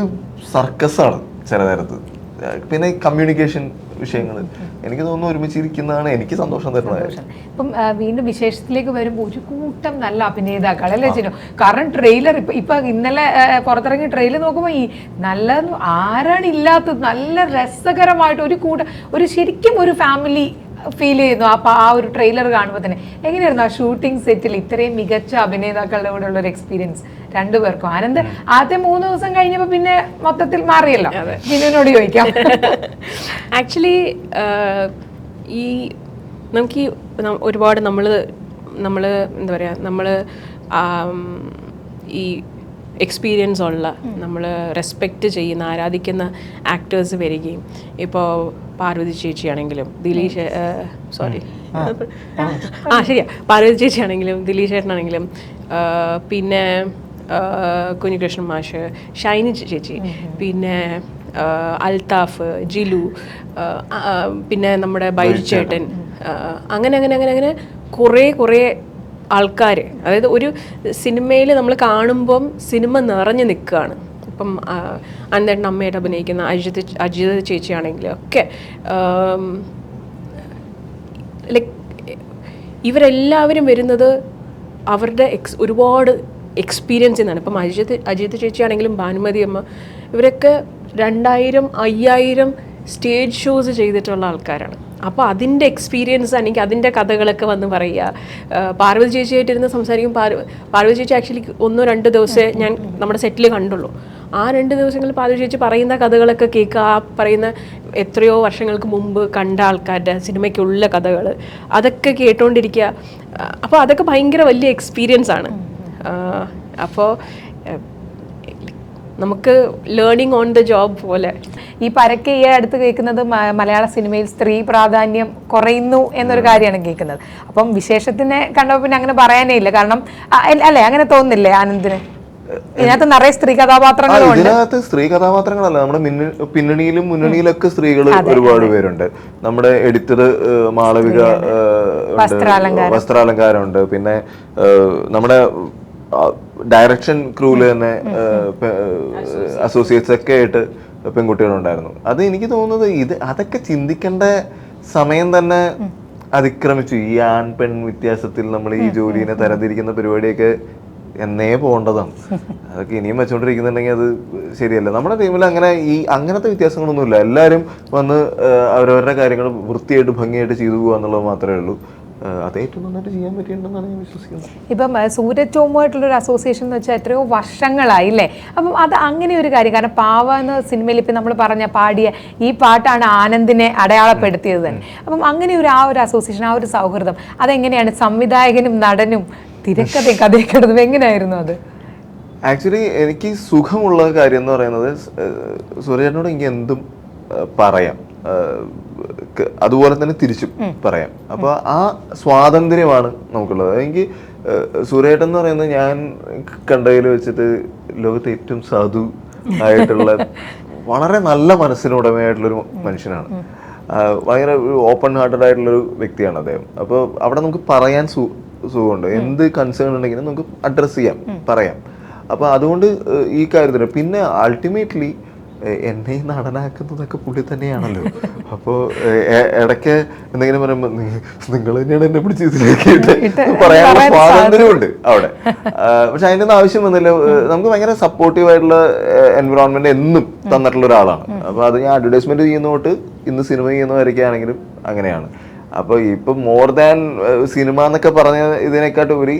സർക്കസാണ് ചില നേരത്ത്. പിന്നെ കമ്മ്യൂണിക്കേഷൻ വിഷയങ്ങൾ എനിക്ക് തോന്നുന്നു ഒരുമിച്ചിരിക്കുന്നതാണ് എനിക്ക് സന്തോഷം തരുന്നത്. ഇപ്പം വീണ്ടും വിശേഷത്തിലേക്ക് വരുമ്പോൾ ഒരു കൂട്ടം നല്ല അഭിനേതാക്കൾ, അല്ലേ ചിനു? കാരണം ട്രെയിലർ ഇപ്പൊ ഇന്നലെ പുറത്തിറങ്ങിയ ട്രെയിലർ നോക്കുമ്പോൾ ഈ നല്ല ആരാണ് ഇല്ലാത്തത്, നല്ല രസകരമായിട്ട് ഒരു കൂട്ടം, ഒരു ശരിക്കും ഒരു ഫാമിലി ഫീൽ ചെയ്യുന്നു ആ ഒരു ട്രെയിലർ കാണുമ്പോൾ തന്നെ. എങ്ങനെയായിരുന്നു ആ ഷൂട്ടിംഗ് സെറ്റിൽ ഇത്രയും മികച്ച അഭിനേതാക്കളുടെ കൂടെ ഉള്ള ഒരു എക്സ്പീരിയൻസ് രണ്ടുപേർക്കും? ആനന്ദ് ആദ്യം 3 ദിവസം കഴിഞ്ഞപ്പോൾ പിന്നെ മൊത്തത്തിൽ മാറിയല്ലോ. ജിനുവിനോട് ചോദിക്കാം. ആക്ച്വലി ഈ നമുക്ക് ഒരുപാട് നമ്മൾ എന്താ പറയുക, നമ്മൾ ഈ എക്സ്പീരിയൻസ് ഉള്ള, നമ്മൾ റെസ്പെക്റ്റ് ചെയ്യുന്ന, ആരാധിക്കുന്ന ആക്ടേഴ്സ് വരികയും, ഇപ്പോൾ പാർവതി ചേച്ചിയാണെങ്കിലും ശരിയാ പാർവതി ചേച്ചിയാണെങ്കിലും ദിലീഷ് ചേട്ടനാണെങ്കിലും, പിന്നെ കുഞ്ഞികൃഷ്ണൻ മാഷ്, ഷൈനി ചേച്ചി, പിന്നെ അൽത്താഫ്, ജിലു, പിന്നെ നമ്മുടെ ബൈജു ചേട്ടൻ, അങ്ങനെ കുറേ ആൾക്കാർ. അതായത് ഒരു സിനിമയിൽ നമ്മൾ കാണുമ്പം സിനിമ നിറഞ്ഞു നിൽക്കുകയാണ്. ഇപ്പം അന്നേട്ടൻ അമ്മയായിട്ട് അഭിനയിക്കുന്ന അജിത ചേച്ചിയാണെങ്കിലും ഒക്കെ, ലൈക്ക് ഇവരെല്ലാവരും വരുന്നത് അവരുടെ ഒരുപാട് എക്സ്പീരിയൻസ് എന്നാണ്. ഇപ്പം അജിത ചേച്ചിയാണെങ്കിലും ഭാനുമതി അമ്മ, ഇവരൊക്കെ 2000, 5000 സ്റ്റേജ് ഷോസ് ചെയ്തിട്ടുള്ള ആൾക്കാരാണ്. അപ്പോൾ അതിൻ്റെ എക്സ്പീരിയൻസ്, എനിക്ക് അതിൻ്റെ കഥകളൊക്കെ വന്ന് പറയുക. പാർവതി ചേച്ചിയായിട്ടിരുന്ന് സംസാരിക്കും. പാർവതി ചേച്ചി ആക്ച്വലി 1-2 ദിവസമേ ഞാൻ നമ്മുടെ സെറ്റിൽ കണ്ടുള്ളൂ. ആ 2 ദിവസങ്ങളിൽ പാർവതി ചേച്ചി പറയുന്ന കഥകളൊക്കെ കേൾക്കുക, ആ പറയുന്ന എത്രയോ വർഷങ്ങൾക്ക് മുമ്പ് കണ്ട ആൾക്കാരുടെ സിനിമയ്ക്കുള്ള കഥകൾ അതൊക്കെ കേട്ടോണ്ടിരിക്കുക. അപ്പോൾ അതൊക്കെ ഭയങ്കര വലിയ എക്സ്പീരിയൻസ് ആണ്. അപ്പോൾ നമുക്ക് ലേണിംഗ് ഓൺ ദ ജോബ് പോലെ. ഈ പരക്കെ ഈ അടുത്ത് കേൾക്കുന്നത് മലയാള സിനിമയിൽ സ്ത്രീ പ്രാധാന്യം കുറയുന്നു എന്നൊരു കാര്യമാണ് കേൾക്കുന്നത്. അപ്പം വിശേഷത്തിനെ കണ്ടപ്പോൾ പിന്നെ അങ്ങനെ പറയാനേ ഇല്ല. കാരണം അല്ലേ, അങ്ങനെ തോന്നുന്നില്ലേ ആനന്ദിന്? ഇതിനകത്ത് നിറയെ സ്ത്രീ കഥാപാത്രങ്ങളുണ്ട്. ഇതിനകത്ത് സ്ത്രീ കഥാപാത്രങ്ങളല്ല, നമ്മുടെ പിന്നണിയിലും മുന്നണിയിലൊക്കെ സ്ത്രീകൾ ഒരുപാട് പേരുണ്ട്. നമ്മുടെ എഡിറ്റർ മാളവിക, വസ്ത്രാലങ്കാരമുണ്ട്. പിന്നെ നമ്മുടെ ഡയറക്ഷൻ ക്രൂല് തന്നെ അസോസിയേറ്റ്സ് ഒക്കെ ആയിട്ട് പെൺകുട്ടികളുണ്ടായിരുന്നു. അത് എനിക്ക് തോന്നുന്നത് അതൊക്കെ ചിന്തിക്കേണ്ട സമയം തന്നെ അതിക്രമിച്ചു. ഈ ആൺ പെൺ വ്യത്യാസത്തിൽ നമ്മൾ ഈ ജോലിനെ തരംതിരിക്കുന്ന പരിപാടിയൊക്കെ എന്നേ പോകേണ്ടതാണ്. അതൊക്കെ ഇനിയും വെച്ചോണ്ടിരിക്കുന്നുണ്ടെങ്കിൽ അത് ശരിയല്ല. നമ്മുടെ ടീമിൽ അങ്ങനത്തെ വ്യത്യാസങ്ങളൊന്നുമില്ല. എല്ലാവരും വന്ന് അവരവരുടെ കാര്യങ്ങൾ വൃത്തിയായിട്ട് ഭംഗിയായിട്ട് ചെയ്തു പോകുക എന്നുള്ളത് മാത്രമേ ഉള്ളൂ. അത് ഏറ്റവും നന്നായിട്ട് ചെയ്യാൻ പറ്റിയിട്ടുണ്ടെന്നാണ് ഞാൻ വിശ്വസിക്കുന്നത്. ഇപ്പം സൂരജ് ടോമുമായിട്ടുള്ളൊരു അസോസിയേഷൻ എന്ന് വെച്ചാൽ എത്രയോ വർഷങ്ങളായി അല്ലേ? അപ്പം അത് അങ്ങനെ ഒരു കാര്യം, കാരണം പാവ എന്ന സിനിമയിൽ ഇപ്പം നമ്മൾ പാടിയ ഈ പാട്ടാണ് ആനന്ദിനെ അടയാളപ്പെടുത്തിയത് തന്നെ. അപ്പം അങ്ങനെ ആ ഒരു അസോസിയേഷൻ, ആ ഒരു സൗഹൃദം അതെങ്ങനെയാണ്? സംവിധായകനും നടനും തിരക്കഥയും കഥയൊക്കെ എടുത്തത് എങ്ങനെയായിരുന്നു അത്? ആക്ച്വലി എനിക്ക് സുഖമുള്ള കാര്യം എന്ന് പറയുന്നത്, സൂര്യനോട് എനിക്ക് എന്തും പറയാം, അതുപോലെ തന്നെ തിരിച്ചും പറയാം. അപ്പൊ ആ സ്വാതന്ത്ര്യമാണ് നമുക്കുള്ളത്. എനിക്ക് സൂര്യേട്ടൻ എന്ന് പറയുന്നത് ഞാൻ കണ്ടതിൽ വെച്ചിട്ട് ലോകത്തെ ഏറ്റവും സാധു ആയിട്ടുള്ള വളരെ നല്ല മനസ്സിനുടമയായിട്ടുള്ളൊരു മനുഷ്യനാണ്. ഭയങ്കര ഓപ്പൺ ഹാർട്ടഡ് ആയിട്ടുള്ളൊരു വ്യക്തിയാണ് അദ്ദേഹം. അപ്പോൾ അവിടെ നമുക്ക് പറയാൻ സുഖമുണ്ട്. എന്ത് കൺസേൺ ഉണ്ടെങ്കിലും നമുക്ക് അഡ്രസ്സ് ചെയ്യാം, പറയാം. അപ്പോൾ അതുകൊണ്ട് ഈ കാര്യത്തിന് പിന്നെ അൾട്ടിമേറ്റ്ലി എന്നെ ഈ നടനാക്കുന്നതൊക്കെ പുള്ളി തന്നെയാണല്ലോ. അപ്പോൾ ഇടയ്ക്ക് എന്തെങ്കിലും പറയുമ്പോൾ നിങ്ങൾ തന്നെയാണ് എന്നെ പിടിച്ച് ഇതിലേക്ക് പറയാനുള്ള സ്വാതന്ത്ര്യമുണ്ട് അവിടെ. പക്ഷെ അതിൻ്റെ ഒന്നും ആവശ്യം വന്നില്ല. നമുക്ക് ഭയങ്കര സപ്പോർട്ടീവ് ആയിട്ടുള്ള എൻവിറോൺമെന്റ് എന്നും തന്നിട്ടുള്ള ഒരാളാണ്. അപ്പോൾ അത് ഞാൻ അഡ്വർടൈസ്മെന്റ് ചെയ്യുന്ന തൊട്ട് ഇന്ന് സിനിമ ചെയ്യുന്നവരൊക്കെ ആണെങ്കിലും അങ്ങനെയാണ്. അപ്പോൾ ഇപ്പം മോർ ദാൻ സിനിമ എന്നൊക്കെ പറഞ്ഞ ഇതിനെക്കാട്ടും ഉപരി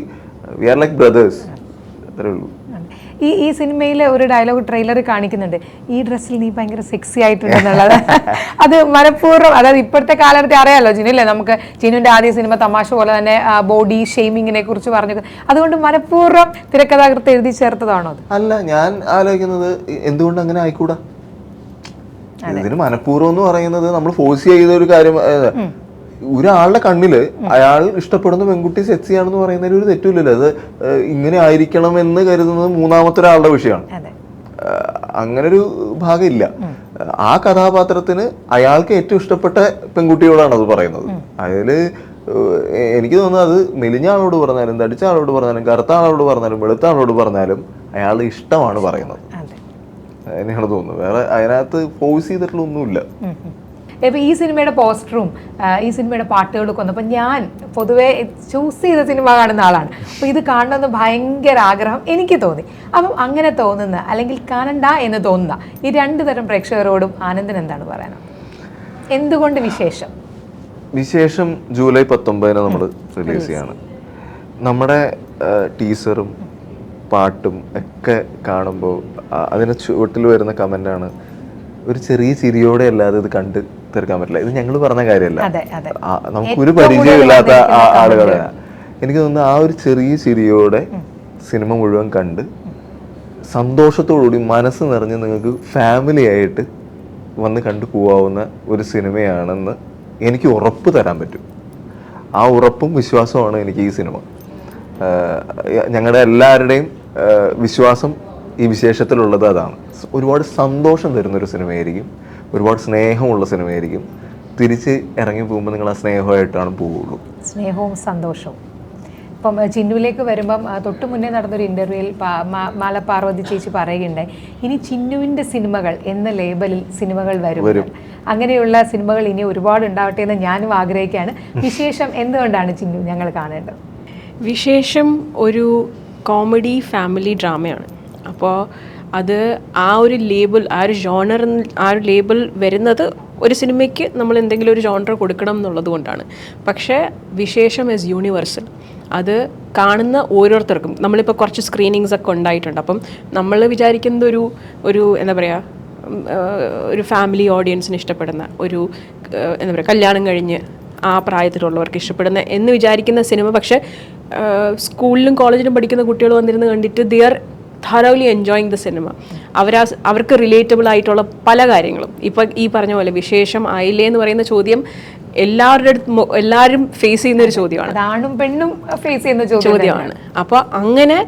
വി ആർ ലൈക്ക് ബ്രദേഴ്സ്, അത്രേ ഉള്ളൂ. ഈ സിനിമയിലെ ഒരു ഡയലോഗ് ട്രെയിലർ കാണിക്കുന്നുണ്ട്, ഈ ഡ്രസ്സിൽ നീ ഭയങ്കര സെക്സി ആയിട്ടുണ്ടെന്നുള്ളത്. അത് മനഃപൂർവ്വം, അതായത് ഇപ്പോഴത്തെ കാലഘട്ടത്തിൽ അറിയാമല്ലോ ജിനുല്ലേ, നമുക്ക് ജിനുവിന്റെ ആദ്യ സിനിമ തമാശ പോലെ തന്നെ ബോഡി ഷെയ്മിങ്ങിനെ കുറിച്ച് പറഞ്ഞു. അതുകൊണ്ട് മനഃപൂർവ്വം തിരക്കഥാകൃത്ത് എഴുതി ചേർത്തതാണോ അത്? അല്ല, ഞാൻ ആലോചിക്കുന്നത് എന്തുകൊണ്ട് അങ്ങനെ ആയിക്കൂടാ. ഇതിന് മനഃപൂർവ്വം എന്ന് പറയുന്നത് നമ്മൾ ഫോഴ്സ് ചെയ്ത ഒരു കാര്യം. ഒരാളുടെ കണ്ണില് അയാൾ ഇഷ്ടപ്പെടുന്ന പെൺകുട്ടി സെക്സി ആണെന്ന് പറയുന്നതിൽ ഒരു തെറ്റില്ലല്ലോ. അത് ഇങ്ങനെ ആയിരിക്കണം എന്ന് കരുതുന്നത് മൂന്നാമത്തെ ഒരാളുടെ വിഷയമാണ്. അങ്ങനൊരു ഭാഗമില്ല. ആ കഥാപാത്രത്തിന് അയാൾക്ക് ഏറ്റവും ഇഷ്ടപ്പെട്ട പെൺകുട്ടിയോടാണ് അത് പറയുന്നത്. അതില് എനിക്ക് തോന്നുന്നത് അത് മെലിഞ്ഞ ആളോട് പറഞ്ഞാലും തടിച്ച ആളോട് പറഞ്ഞാലും കറുത്ത ആളോട് പറഞ്ഞാലും വെളുത്ത ആളോട് പറഞ്ഞാലും അയാളുടെ ഇഷ്ടമാണ് പറയുന്നത്. അങ്ങനെയാണ് തോന്നുന്നത്. വേറെ അതിനകത്ത് ഫോഴ്സ് ചെയ്തിട്ടുള്ള ഒന്നുമില്ല. ഇപ്പം ഈ സിനിമയുടെ പോസ്റ്ററും ഈ സിനിമയുടെ പാട്ടുകളൊക്കെ വന്നപ്പോൾ ഞാൻ പൊതുവേ ചൂസ് ചെയ്ത സിനിമ കാണുന്ന ആളാണ്. അപ്പോൾ ഇത് കാണണമെന്ന് ഭയങ്കര ആഗ്രഹം എനിക്ക് തോന്നി. അപ്പം അങ്ങനെ തോന്നുന്ന അല്ലെങ്കിൽ കാണണ്ട എന്ന് തോന്നുന്ന ഈ 2 തരം പ്രേക്ഷകരോടും ആനന്ദിന് എന്താണ് പറയാനുള്ളത്? എന്തുകൊണ്ട് വിശേഷം ജൂലൈ 19 നമ്മൾ റിലീസ് ചെയ്യാണ്. നമ്മുടെ ടീസറും പാട്ടും ഒക്കെ കാണുമ്പോൾ അതിന് ചുവട്ടിൽ വരുന്ന കമൻ്റാണ്, ഒരു ചെറിയ ചിരിയോടെ അല്ലാതെ ഇത് കണ്ട് തീർക്കാൻ പറ്റില്ല. ഇത് ഞങ്ങൾ പറഞ്ഞ കാര്യമല്ല, നമുക്കൊരു പരിചയമില്ലാത്ത ആളുകളാണ്. എനിക്ക് തോന്നുന്നു ആ ഒരു ചെറിയ ചിരിയോടെ സിനിമ മുഴുവൻ കണ്ട് സന്തോഷത്തോടുകൂടി മനസ്സ് നിറഞ്ഞ് നിങ്ങൾക്ക് ഫാമിലി ആയിട്ട് വന്ന് കണ്ടു പോവാവുന്ന ഒരു സിനിമയാണെന്ന് എനിക്ക് ഉറപ്പ് തരാൻ പറ്റും. ആ ഉറപ്പും വിശ്വാസമാണ് എനിക്ക് ഈ സിനിമ. ഞങ്ങളുടെ എല്ലാവരുടെയും വിശ്വാസം ഈ വിശേഷത്തിലുള്ളത് അതാണ്. ഒരുപാട് സന്തോഷം തരുന്നൊരു സിനിമയായിരിക്കും, ഒരുപാട് സ്നേഹമുള്ള സിനിമയായിരിക്കും. തിരിച്ച് ഇറങ്ങി പോകുമ്പോൾ നിങ്ങൾ ആ സ്നേഹമായിട്ടാണ് പോവുള്ളൂ. സ്നേഹവും സന്തോഷവും. ഇപ്പം ചിന്നുവിലേക്ക് വരുമ്പം തൊട്ട് മുന്നേ നടന്നൊരു ഇൻ്റർവ്യൂവിൽ മാല പാർവതി ചേച്ചി പറയുകയുണ്ടായി, ഇനി ചിന്നുവിൻ്റെ സിനിമകൾ എന്ന ലേബലിൽ സിനിമകൾ വരും. അങ്ങനെയുള്ള സിനിമകൾ ഇനി ഒരുപാട് ഉണ്ടാവട്ടെ എന്ന് ഞാനും ആഗ്രഹിക്കുകയാണ്. വിശേഷം എന്തുകൊണ്ടാണ് ചിന്നു ഞങ്ങൾ കാണേണ്ടത്? വിശേഷം ഒരു കോമഡി ഫാമിലി ഡ്രാമയാണ്. അപ്പോൾ അത് ആ ഒരു ലേബിൾ, ആ ഒരു ജോണർ, ആ ഒരു ലേബിൾ വരുന്നത് ഒരു സിനിമയ്ക്ക് നമ്മൾ എന്തെങ്കിലും ഒരു ജോണർ കൊടുക്കണം എന്നുള്ളത് കൊണ്ടാണ്. പക്ഷേ വിശേഷം ഈസ് യൂണിവേഴ്സൽ. അത് കാണുന്ന ഓരോരുത്തർക്കും നമ്മളിപ്പോൾ കുറച്ച് സ്ക്രീനിങ്സ് ഒക്കെ ഉണ്ടായിട്ടുണ്ട്. അപ്പം നമ്മൾ വിചാരിക്കുന്നത് ഒരു എന്താ പറയുക, ഒരു ഫാമിലി ഓഡിയൻസിന് ഇഷ്ടപ്പെടുന്ന ഒരു എന്താ പറയുക, കല്യാണം കഴിഞ്ഞ് ആ പ്രായത്തിലുള്ളവർക്ക് ഇഷ്ടപ്പെടുന്ന എന്ന് വിചാരിക്കുന്ന സിനിമ, പക്ഷേ സ്കൂളിലും കോളേജിലും പഠിക്കുന്ന കുട്ടികൾ വന്നിരുന്ന് കണ്ടിട്ട് they are thoroughly enjoying the cinema. അവർക്ക് റിലേറ്റബിൾ ആയിട്ടുള്ള പല കാര്യങ്ങളും, ഇപ്പം ഈ പറഞ്ഞ പോലെ വിശേഷം ആയില്ലേ എന്ന് പറയുന്ന ചോദ്യം എല്ലാവരും ഫേസ് ചെയ്യുന്ന ഒരു ചോദ്യമാണ്, ആണും പെണ്ണും ഫേസ് ചെയ്യുന്ന ചോദ്യമാണ്. അപ്പോൾ അങ്ങനെ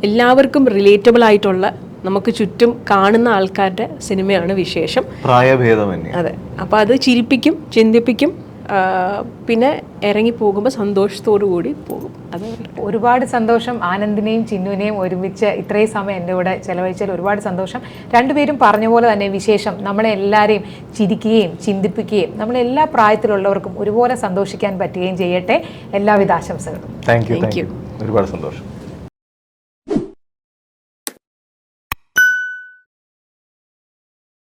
എല്ലാവർക്കും റിലേറ്റബിൾ ആയിട്ടുള്ള, നമുക്ക് ചുറ്റും കാണുന്ന ആൾക്കാരുടെ സിനിമയാണ് വിശേഷം. പ്രായഭേദമന്യേ. അതെ. അപ്പോൾ അത് ചിരിപ്പിക്കും, ചിന്തിപ്പിക്കും, പിന്നെ ഇറങ്ങി പോകുമ്പോൾ സന്തോഷത്തോടു കൂടി പോകും. അത് ഒരുപാട് സന്തോഷം. ആനന്ദിനെയും ചിന്നുവിനെയും ഒരുമിച്ച് ഇത്രയും സമയം എൻ്റെ കൂടെ ചെലവഴിച്ചാൽ ഒരുപാട് സന്തോഷം. രണ്ടുപേരും പറഞ്ഞ പോലെ തന്നെ വിശേഷം നമ്മളെ എല്ലാവരെയും ചിരിക്കുകയും ചിന്തിപ്പിക്കുകയും നമ്മളെല്ലാ പ്രായത്തിലുള്ളവർക്കും ഒരുപോലെ സന്തോഷിക്കാൻ പറ്റുകയും ചെയ്യട്ടെ. എല്ലാവിധ ആശംസകളും. Thank you. ഒരുപാട് സന്തോഷം.